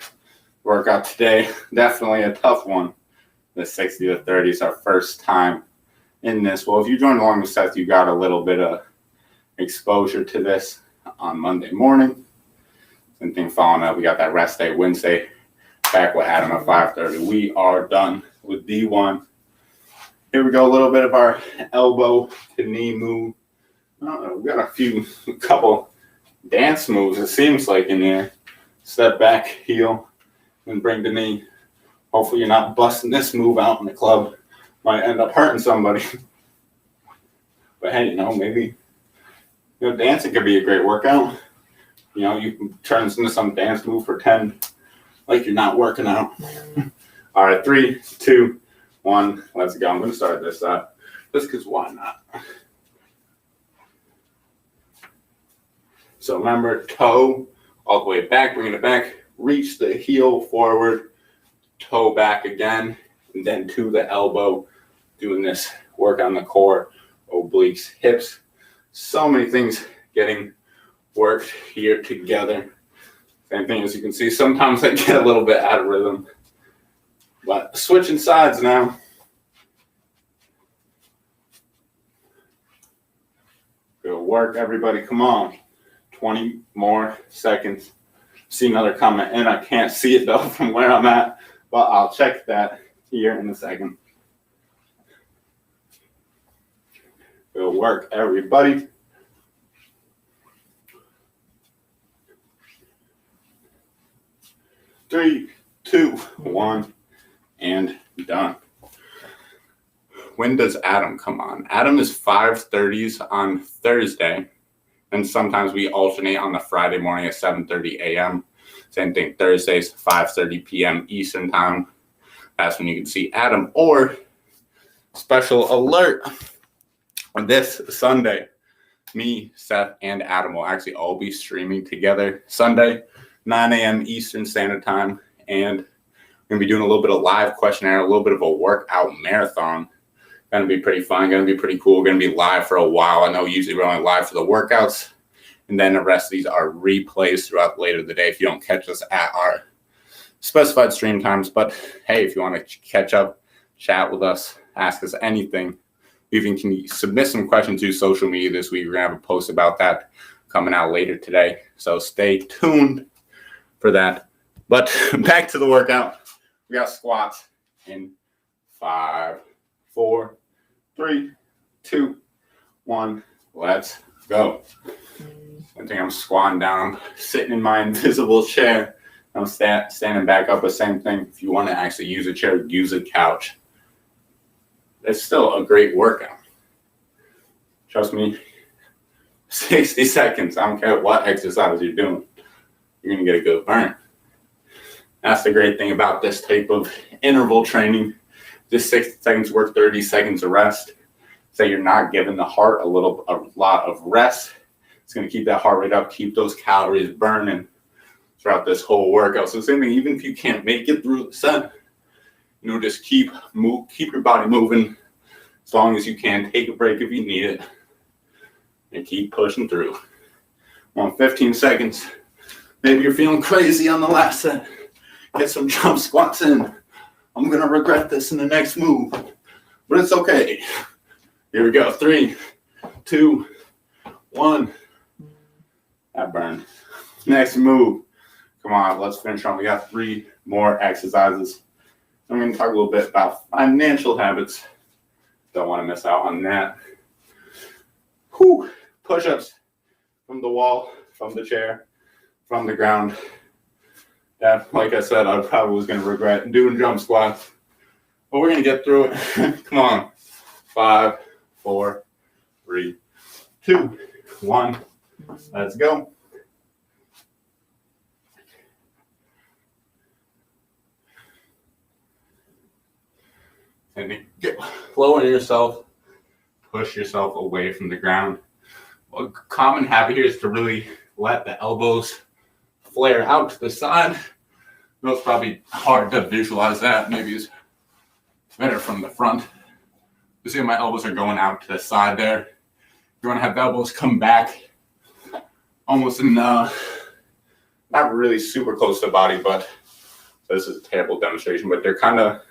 workout today. Definitely a tough one. The 60 to 30 is our first time in this. Well, if you joined along with Seth, you got a little bit of exposure to this on Monday morning. Same thing following up. We got that rest day Wednesday. Back with Adam at 5:30. We are done with D1. Here we go, a little bit of our elbow to knee move. We got a couple dance moves, it seems like, in here. Step back, heel, and bring the knee. Hopefully you're not busting this move out in the club. Might end up hurting somebody. But hey, maybe dancing could be a great workout. You can turn this into some dance move for 10, like you're not working out. All right, 3, 2, 1, let's go. I'm going to start this up, just because why not? So remember, toe all the way back, bringing it back, reach the heel forward, toe back again, and then to the elbow, doing this work on the core, obliques, hips. So many things getting worked here together. Same thing, as you can see, sometimes I get a little bit out of rhythm. But switching sides now. Good work, everybody. Come on. 20 more seconds. See another comment in. I can't see it though from where I'm at, but I'll check that here in a second. Good work, everybody. Three, two, one, and done. When does Adam come on? Adam is 5:30s on Thursday, and sometimes we alternate on the Friday morning at 7:30 a.m. Same thing, Thursdays, 5:30 p.m. Eastern time. That's when you can see Adam. Or special alert, this Sunday, me, Seth, and Adam will actually all be streaming together Sunday, 9 a.m. Eastern Standard Time, and we're going to be doing a little bit of live questionnaire, a little bit of a workout marathon. Going to be pretty fun, going to be pretty cool. We're going to be live for a while. I know usually we're only live for the workouts, and then the rest of these are replays throughout later the day if you don't catch us at our specified stream times. But hey, if you want to catch up, chat with us, ask us anything, even can you submit some questions to social media this week. We're going to have a post about that coming out later today. So stay tuned for that. But back to the workout. We got squats in 5, 4, 3, 2, 1. Let's go. I think I'm squatting down. I'm sitting in my invisible chair. I'm standing back up. The same thing. If you want to actually use a chair, use a couch. It's still a great workout. Trust me. 60 seconds. I don't care what exercise you're doing. You're going to get a good burn. That's the great thing about this type of interval training. Just 60 seconds work, 30 seconds of rest. So you're not giving the heart a lot of rest. It's going to keep that heart rate up, keep those calories burning throughout this whole workout. So same thing, even if you can't make it through the set, just keep your body moving as long as you can. Take a break if you need it, and keep pushing through. 15 seconds. Maybe you're feeling crazy on the last set. Get some jump squats in. I'm going to regret this in the next move, but it's okay. Here we go. 3, 2, 1. That burned. Next move. Come on, let's finish on. We got 3 more exercises. I'm going to talk a little bit about financial habits. Don't want to miss out on that. Push-ups from the wall, from the chair, from the ground. Yeah, like I said, I probably was going to regret doing jump squats, but we're going to get through it. Come on. 5, 4, 3, 2, 1. Let's go. And lower yourself, push yourself away from the ground. A common habit here is to really let the elbows flare out to the side. It's probably hard to visualize that. Maybe it's better from the front. You see my elbows are going out to the side there. You want to have the elbows come back almost in, not really super close to the body, but this is a terrible demonstration, but they're kind of,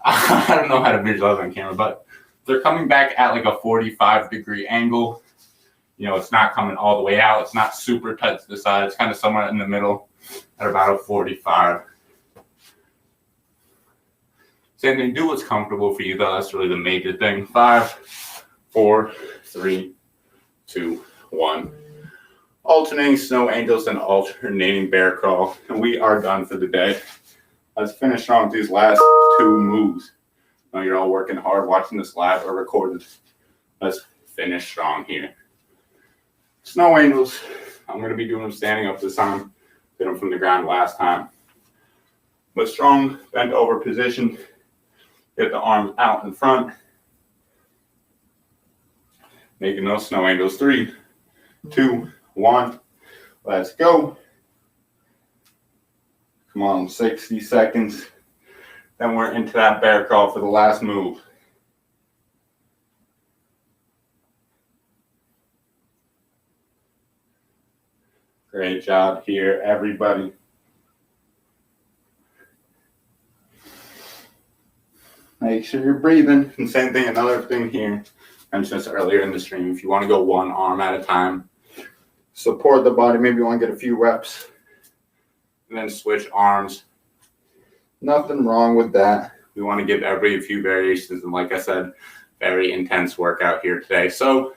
I don't know how to visualize on camera, but they're coming back at like a 45-degree angle. It's not coming all the way out. It's not super tight to the side. It's kind of somewhere in the middle at about a 45. Same thing, do what's comfortable for you though. That's really the major thing. 5, 4, 3, 2, 1. Alternating snow angels and alternating bear crawl. And we are done for the day. Let's finish on with these last 2 moves. I know you're all working hard watching this live or recorded. Let's finish strong here. Snow angels. I'm going to be doing them standing up this time. Did them from the ground last time. But strong, bent over position. Get the arms out in front. Making those snow angels. 3, 2, 1. Let's go. Come on, 60 seconds. Then we're into that bear crawl for the last move. Great job here, everybody. Make sure you're breathing. And same thing, another thing here, I mentioned this earlier in the stream, if you want to go one arm at a time, support the body, maybe you want to get a few reps, and then switch arms. Nothing wrong with that. We want to give everybody a few variations, and like I said, very intense workout here today. So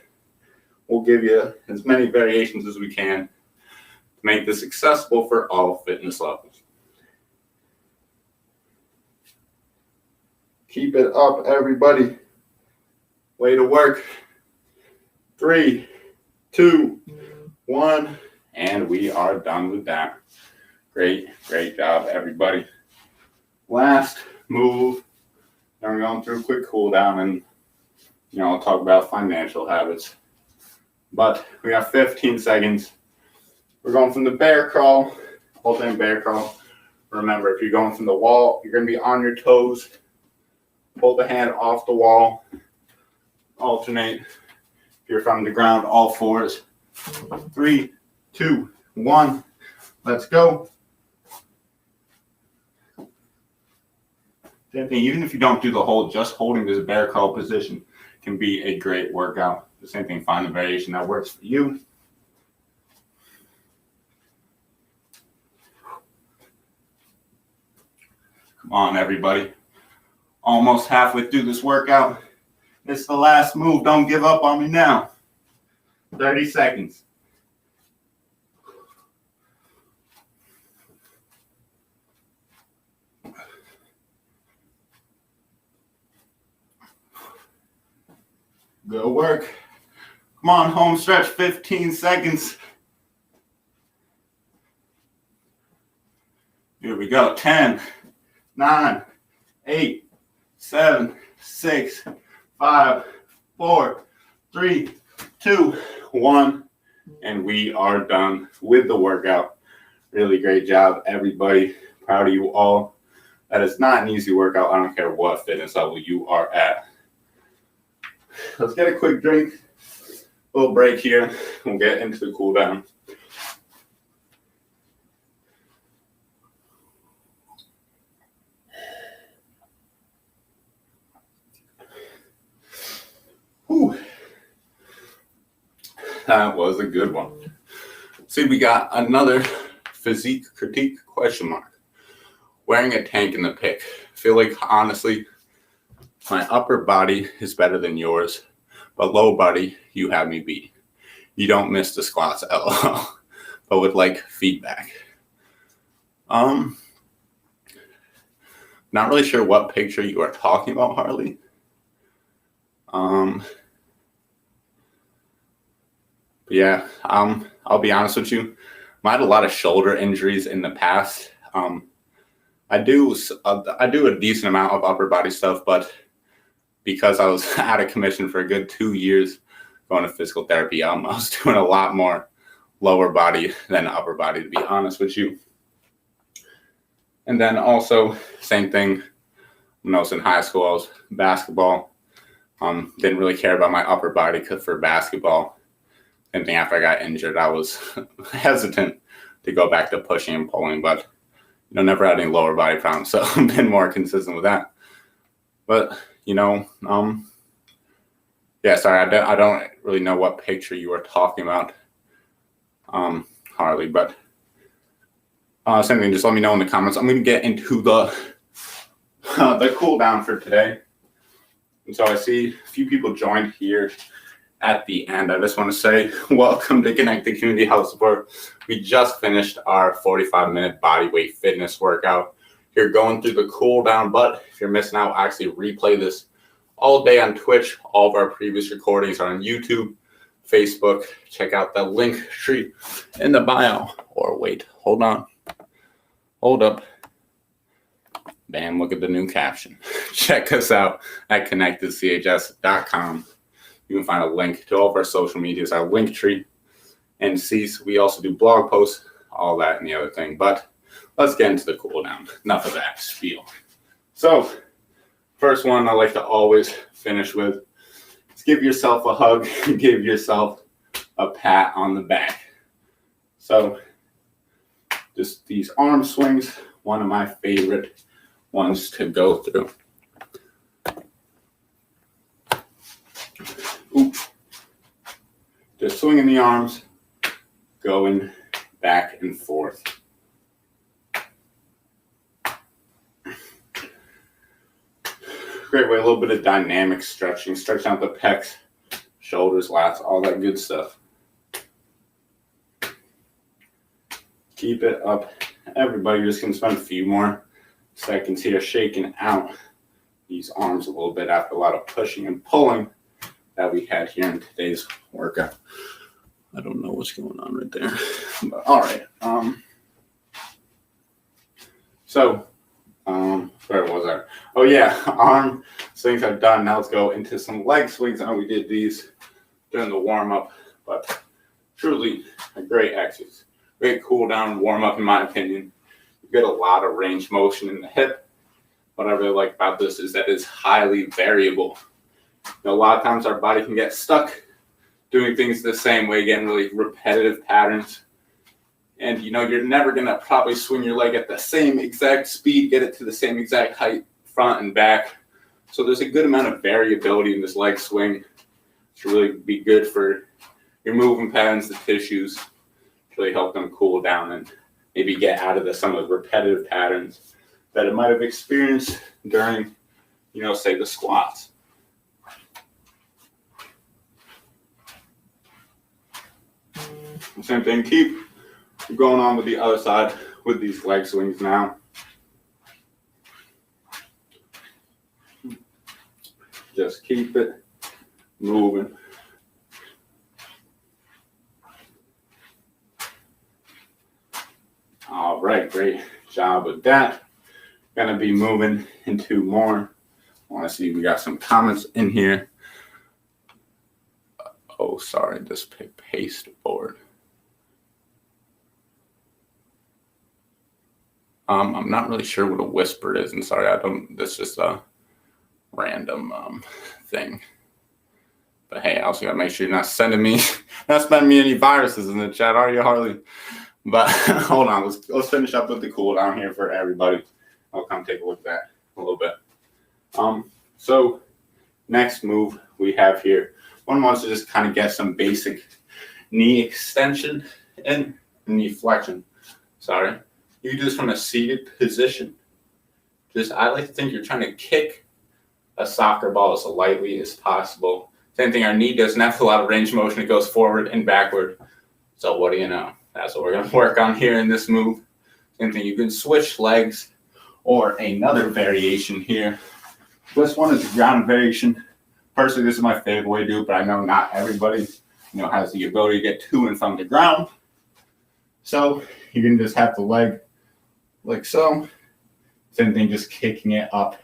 we'll give you as many variations as we can to make this accessible for all fitness levels. Keep it up, everybody. Way to work. 3, 2, 1, and we are done with that. Great job, everybody. Last move. Then we're going through a quick cool down, and I'll talk about financial habits. But we got 15 seconds. We're going from the bear crawl, alternating bear crawl. Remember, if you're going from the wall, you're going to be on your toes. Pull the hand off the wall. Alternate. If you're from the ground, all fours. 3, 2, 1. Let's go. Same thing, even if you don't do the hold, just holding this bear crawl position can be a great workout. The same thing, find the variation that works for you. Come on, everybody. Almost halfway through this workout. This is the last move. Don't give up on me now. 30 seconds. Good work. Come on, home stretch, 15 seconds. Here we go. 10, 9, 8, 7, 6, 5, 4, 3, 2, 1. And we are done with the workout. Really great job, everybody. Proud of you all. That is not an easy workout. I don't care what fitness level you are at. Let's get a quick drink, a little break here. We'll get into the cool down. Whew. That was a good one. See, we got another physique critique question mark. Wearing a tank in the pic. I feel like, honestly, my upper body is better than yours, but low body, you have me beat. You don't miss the squats, LOL, but with like feedback. Not really sure what picture you are talking about, Harley. But yeah, I'll be honest with you. I had a lot of shoulder injuries in the past. I do a decent amount of upper body stuff, but because I was out of commission for a good 2 years going to physical therapy, I was doing a lot more lower body than upper body, to be honest with you. And then also, same thing, when I was in high school, I was basketball. Didn't really care about my upper body for basketball. Same thing after I got injured, I was hesitant to go back to pushing and pulling, but never had any lower body problems, so I've been more consistent with that. But yeah, sorry, I don't really know what picture you were talking about, Harley, but same thing, just let me know in the comments. I'm going to get into the the cool down for today. And so I see a few people joined here at the end. I just want to say welcome to Connected Community Health Support. We just finished our 45-minute body weight fitness workout. You're going through the cool down, but if you're missing out, actually replay this all day on Twitch. All of our previous recordings are on YouTube, Facebook. Check out the link tree in the bio. Or wait, hold on. Hold up. Bam, look at the new caption. Check us out at connectedchs.com. You can find a link to all of our social medias, our link tree, and see. We also do blog posts, all that and the other thing. But let's get into the cool down. Enough of that spiel. So, first one I like to always finish with is give yourself a hug and give yourself a pat on the back. So, just these arm swings, one of my favorite ones to go through. Ooh. Just swinging the arms, going back and forth. Great way, a little bit of dynamic stretching, stretching out the pecs, shoulders, lats, all that good stuff. Keep it up. Everybody, just going to spend a few more seconds here shaking out these arms a little bit after a lot of pushing and pulling that we had here in today's workout. I don't know what's going on right there. But, all right. Where was I? Oh, yeah. Arm swings are done. Now let's go into some leg swings. I know we did these during the warm-up, but truly a great exercise. Great cool down warm-up, in my opinion. You get a lot of range motion in the hip. What I really like about this is that it's highly variable. You know, a lot of times our body can get stuck doing things the same way, getting really repetitive patterns. And, you know, you're never going to probably swing your leg at the same exact speed, get it to the same exact height, front and back. So there's a good amount of variability in this leg swing to really be good for your movement patterns, the tissues, to really help them cool down and maybe get out of some of the repetitive patterns that it might have experienced during, you know, say the squats. Same thing, keep going on with the other side with these leg swings now. Just keep it moving. All right, great job with that. Gonna be moving into more. I want to see, we got some comments in here. Oh, sorry, this paste board. I'm not really sure what a whisper is, and sorry, that's just a random thing. But hey, I also gotta make sure you're not sending me any viruses in the chat, are you, Harley? But hold on, let's finish up with the cool down here for everybody. I'll come take a look at that a little bit. So next move we have here, one wants to just kind of get some basic knee extension and knee flexion. Sorry. You do this from a seated position. I like to think you're trying to kick a soccer ball as lightly as possible. Same thing, our knee doesn't have a lot of range of motion. It goes forward and backward. So what do you know? That's what we're going to work on here in this move. Same thing, you can switch legs or another variation here. This one is a ground variation. Personally, this is my favorite way to do it, but I know not everybody, has the ability to get to and from the ground. So you can just have the leg like so. Same thing, just kicking it up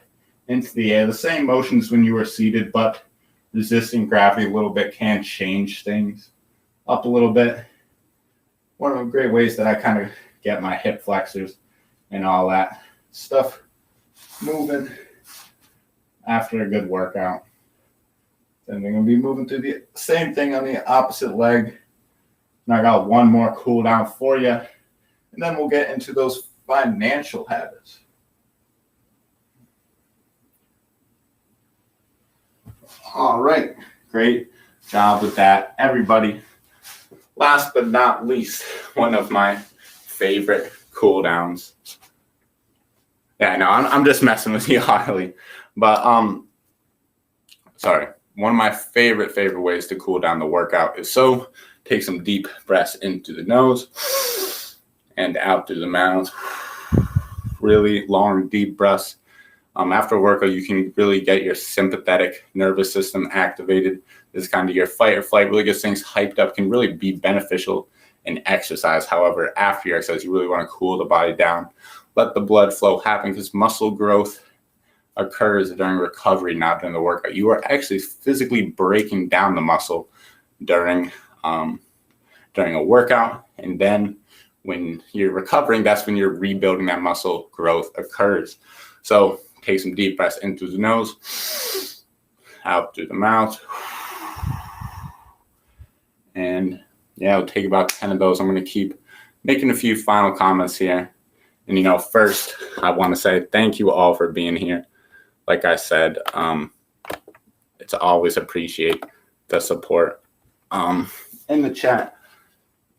into the air. The same motions when you were seated, but resisting gravity a little bit can change things up a little bit. One of the great ways that I kind of get my hip flexors and all that stuff moving after a good workout. Then we're going to be moving through the same thing on the opposite leg. And I got one more cool down for you. And then we'll get into those financial habits. All right. Great job with that, everybody. Last but not least, one of my favorite cool downs. Yeah, no, I'm just messing with you, Harley. But sorry. One of my favorite ways to cool down the workout is take some deep breaths into the nose and out through the mouth. Really long, deep breaths. After a workout, you can really get your sympathetic nervous system activated. This is kind of your fight or flight, really gets things hyped up, can really be beneficial in exercise. However, after your exercise, you really want to cool the body down. Let the blood flow happen, because muscle growth occurs during recovery, not during the workout. You are actually physically breaking down the muscle during a workout, and then when you're recovering, that's when you're rebuilding. That muscle growth occurs. So take some deep breaths in through the nose, out through the mouth, and yeah, it'll take about 10 of those. I'm going to keep making a few final comments here. And, first, I want to say thank you all for being here. Like I said, it's always appreciate the support in the chat.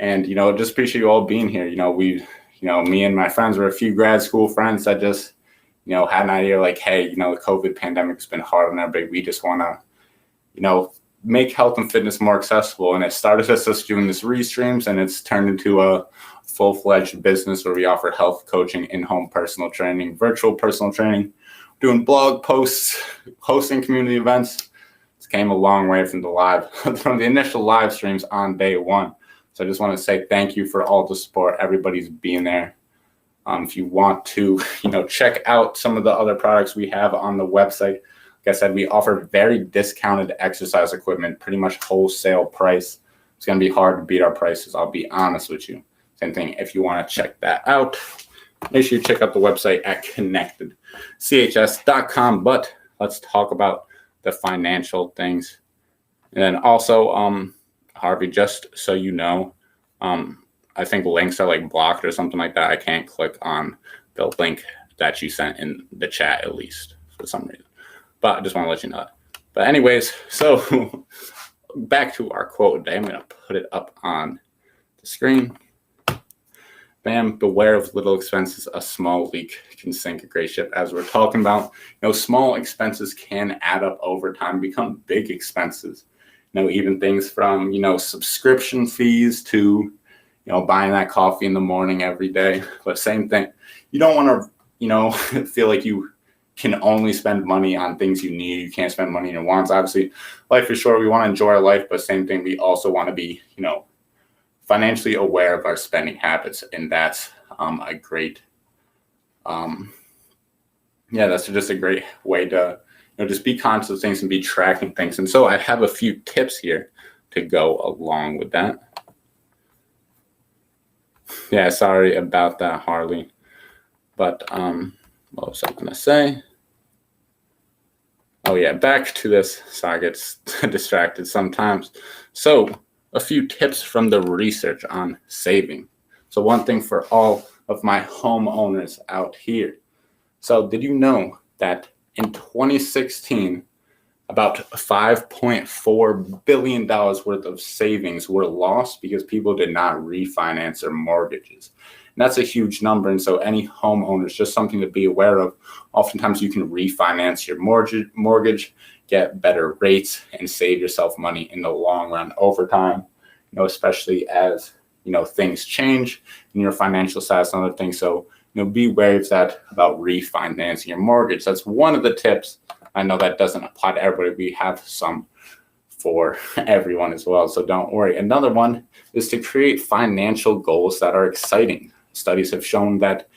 And, just appreciate you all being here. Me and my friends were a few grad school friends that just, had an idea like, hey, the COVID pandemic's been hard on everybody. We just want to, make health and fitness more accessible. And it started as us doing this restreams, and it's turned into a full-fledged business where we offer health coaching, in-home personal training, virtual personal training, doing blog posts, hosting community events. This came a long way from the initial live streams on day one. So I just want to say thank you for all the support. Everybody's being there. If you want to, check out some of the other products we have on the website. Like I said, we offer very discounted exercise equipment, pretty much wholesale price. It's going to be hard to beat our prices, I'll be honest with you. Same thing, if you want to check that out, make sure you check out the website at connectedchs.com. But let's talk about the financial things. And then also, Harvey, just so you know, I think links are like blocked or something like that. I can't click on the link that you sent in the chat, at least for some reason. But I just want to let you know that. But anyways, so back to our quote today. I'm going to put it up on the screen. Bam, beware of little expenses. A small leak can sink a great ship. As we're talking about, small expenses can add up over time, become big expenses. Even things from, subscription fees to, buying that coffee in the morning every day. But same thing. You don't want to, feel like you can only spend money on things you need. You can't spend money on your wants. Obviously, life is short. We want to enjoy our life, but same thing. We also want to be, financially aware of our spending habits. And that's a great, that's just a great way to, just be conscious of things and be tracking things. And so I have a few tips here to go along with that. Yeah, sorry about that, Harley. But what was I going to say? Oh, yeah, back to this. So I get distracted sometimes. So a few tips from the research on saving. So one thing for all of my homeowners out here. So did you know that in 2016, about $5.4 billion worth of savings were lost because people did not refinance their mortgages? And that's a huge number. And so any homeowners, just something to be aware of. Oftentimes you can refinance your mortgage, get better rates, and save yourself money in the long run over time, especially as, things change in your financial status and other things. So, be wary of that about refinancing your mortgage. That's one of the tips. I know that doesn't apply to everybody. We have some for everyone as well. So don't worry. Another one is to create financial goals that are exciting. Studies have shown that,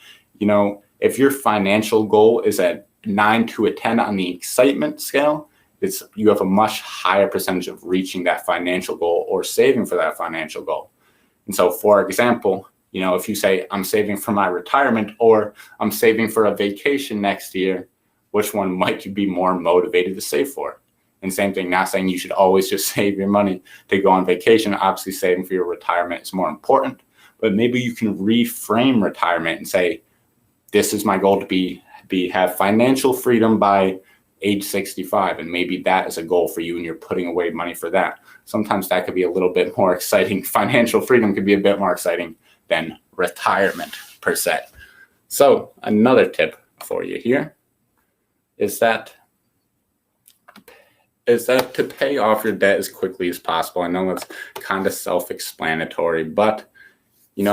if your financial goal is at 9 to a 10 on the excitement scale, you have a much higher percentage of reaching that financial goal or saving for that financial goal. And so, for example, if you say I'm saving for my retirement or I'm saving for a vacation next year, which one might you be more motivated to save for? And same thing, not saying you should always just save your money to go on vacation. Obviously, saving for your retirement is more important, but maybe you can reframe retirement and say, this is my goal to have financial freedom by age 65. And maybe that is a goal for you and you're putting away money for that. Sometimes that could be a little bit more exciting. Financial freedom could be a bit more exciting than retirement per se. So another tip for you here is that to pay off your debt as quickly as possible. I know it's kind of self-explanatory, but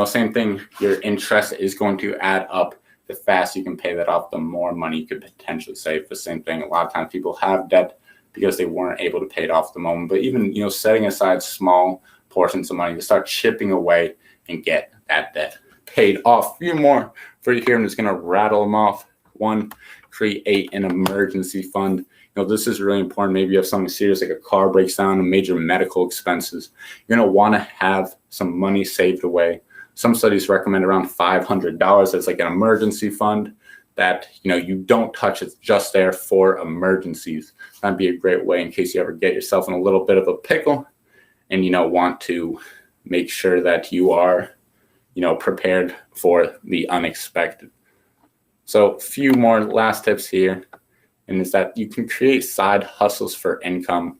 same thing, your interest is going to add up. The faster you can pay that off, the more money you could potentially save. The same thing, a lot of times people have debt because they weren't able to pay it off at the moment. But even, setting aside small portions of money to start chipping away and get that debt paid off. A few more for you here. I'm just going to rattle them off. 1, create an emergency fund. This is really important. Maybe you have something serious like a car breaks down and major medical expenses. You're going to want to have some money saved away. Some studies recommend around $500 as like an emergency fund that, you don't touch. It's just there for emergencies. That'd be a great way in case you ever get yourself in a little bit of a pickle and, want to make sure that you are, prepared for the unexpected. So a few more last tips here, and is that you can create side hustles for income.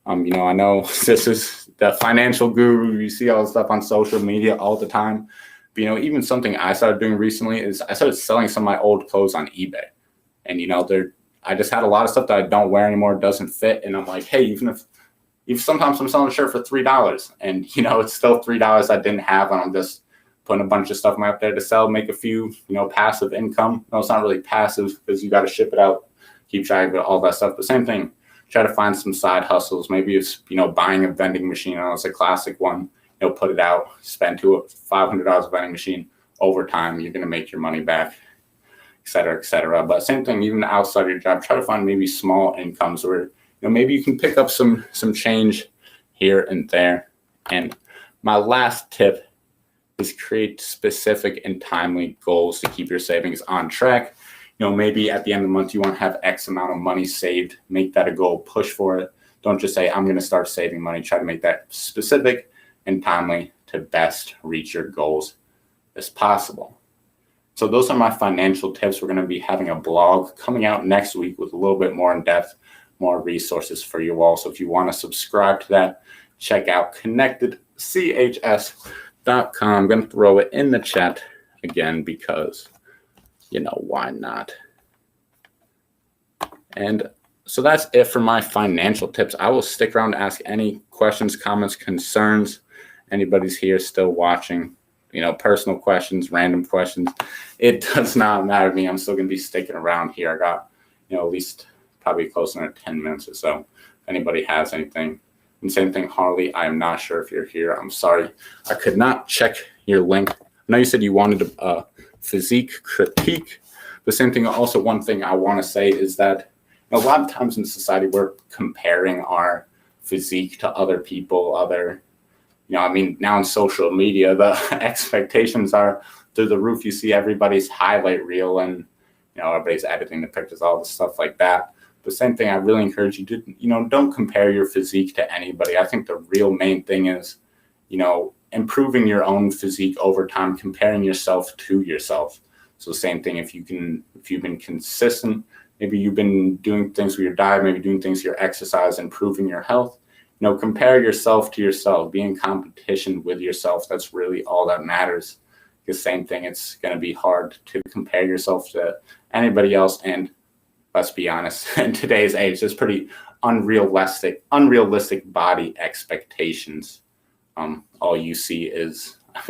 I know this is the financial guru. You see all the stuff on social media all the time. But, even something I started doing recently is I started selling some of my old clothes on eBay. And, I just had a lot of stuff that I don't wear anymore, doesn't fit. And I'm like, hey, even sometimes I'm selling a shirt for $3 and, it's still $3 I didn't have. And I'm just putting a bunch of stuff up there to sell, make a few, passive income. No, it's not really passive because you got to ship it out, keep track of it, all that stuff. The same thing. Try to find some side hustles. Maybe it's, buying a vending machine. It's a classic one. Put it out, spend $500 a vending machine. Over time, you're going to make your money back, et cetera, et cetera. But same thing, even outside of your job, try to find maybe small incomes where, maybe you can pick up some change here and there. And my last tip is create specific and timely goals to keep your savings on track. Maybe at the end of the month, you want to have X amount of money saved. Make that a goal. Push for it. Don't just say, I'm going to start saving money. Try to make that specific and timely to best reach your goals as possible. So those are my financial tips. We're going to be having a blog coming out next week with a little bit more in depth, more resources for you all. So if you want to subscribe to that, check out connectedchs.com. I'm going to throw it in the chat again because why not? And so that's it for my financial tips. I will stick around to ask any questions, comments, concerns. Anybody's here still watching, personal questions, random questions. It does not matter to me. I'm still going to be sticking around here. I got, at least probably close to 10 minutes or so. If anybody has anything. And same thing, Harley, I am not sure if you're here. I'm sorry. I could not check your link. I know you said you wanted a physique critique. The same thing, also one thing I want to say is that a lot of times in society, we're comparing our physique to other people, now in social media, the expectations are through the roof. You see everybody's highlight reel and, everybody's editing the pictures, all the stuff like that. The same thing, I really encourage you to, don't compare your physique to anybody. I think the real main thing is, improving your own physique over time, comparing yourself to yourself. So same thing, if you've been consistent, maybe you've been doing things with your diet, maybe doing things with your exercise, improving your health, compare yourself to yourself, be in competition with yourself. That's really all that matters. Because same thing, it's going to be hard to compare yourself to anybody else. And let's be honest, in today's age, there's pretty unrealistic body expectations. All you see is, I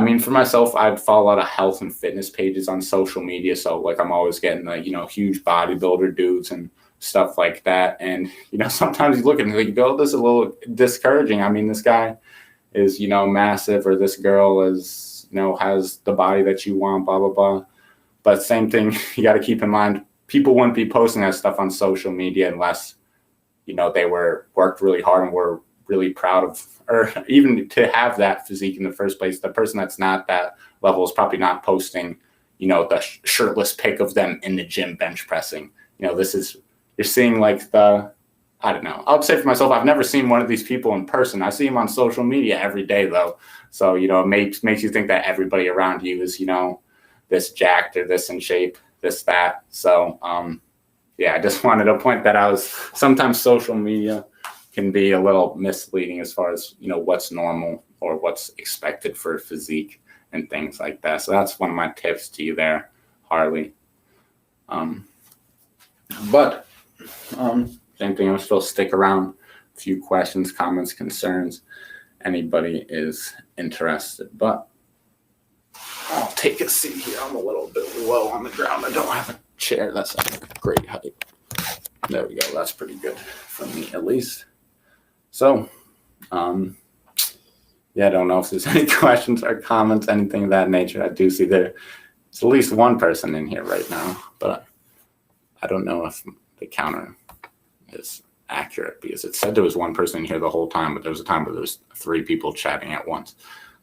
mean, for myself, I'd follow a lot of health and fitness pages on social media. So I'm always getting the, huge bodybuilder dudes and stuff like that. And, sometimes you look at it and go, this is a little discouraging. This guy is, massive, or this girl is, has the body that you want, blah, blah, blah. But same thing, you got to keep in mind, people wouldn't be posting that stuff on social media unless, they worked really hard and were really proud of, or even to have that physique in the first place. The person that's not that level is probably not posting, the shirtless pic of them in the gym bench pressing. You're seeing I don't know. I would say for myself, I've never seen one of these people in person. I see them on social media every day though. So, it makes you think that everybody around you is, this jacked or this in shape, this, that. So, I just wanted to point that out. Sometimes social media can be a little misleading as far as, what's normal or what's expected for physique and things like that. So that's one of my tips to you there, Harley. But same thing, I'll still stick around. A few questions, comments, concerns. Anybody is interested. But I'll take a seat here. I'm a little bit low on the ground. I don't have a chair. That's not a great height. There we go. That's pretty good for me, at least. So, yeah, I don't know if there's any questions or comments, anything of that nature. I do see there's at least one person in here right now, but I don't know if the counter is accurate because it said there was one person in here the whole time, but there was a time where there was 3 people chatting at once.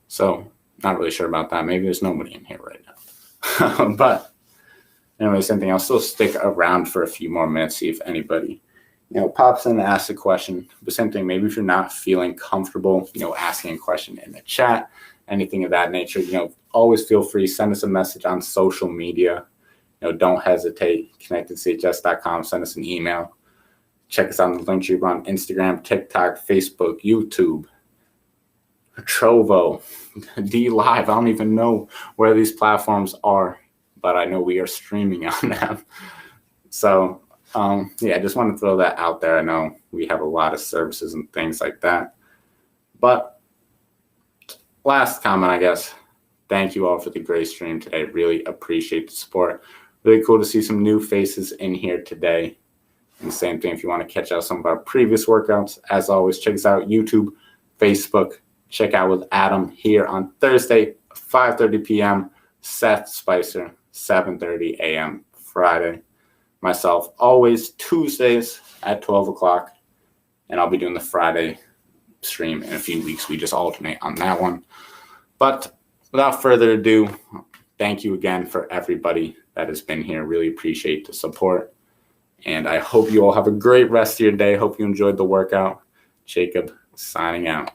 So, not really sure about that. Maybe there's nobody in here right now. But anyway, same thing. I'll still stick around for a few more minutes, see if anybody, pops in and asks a question. But same thing, maybe if you're not feeling comfortable, asking a question in the chat, anything of that nature, always feel free. Send us a message on social media. Don't hesitate. ConnectedCHS.com. Send us an email. Check us out on the link tree on Instagram, TikTok, Facebook, YouTube, Trovo, DLive. I don't even know where these platforms are, but I know we are streaming on them. So, I just want to throw that out there. I know we have a lot of services and things like that. But last comment, I guess. Thank you all for the great stream today. Really appreciate the support. Really cool to see some new faces in here today. And same thing, if you want to catch out some of our previous workouts, as always, check us out YouTube, Facebook. Check out with Adam here on Thursday, 5:30 p.m. Seth Spicer, 7:30 a.m. Friday. Myself, always Tuesdays at 12 o'clock. And I'll be doing the Friday stream in a few weeks. We just alternate on that one. But without further ado, thank you again for everybody that has been here. Really appreciate the support. And I hope you all have a great rest of your day. Hope you enjoyed the workout. Jacob signing out.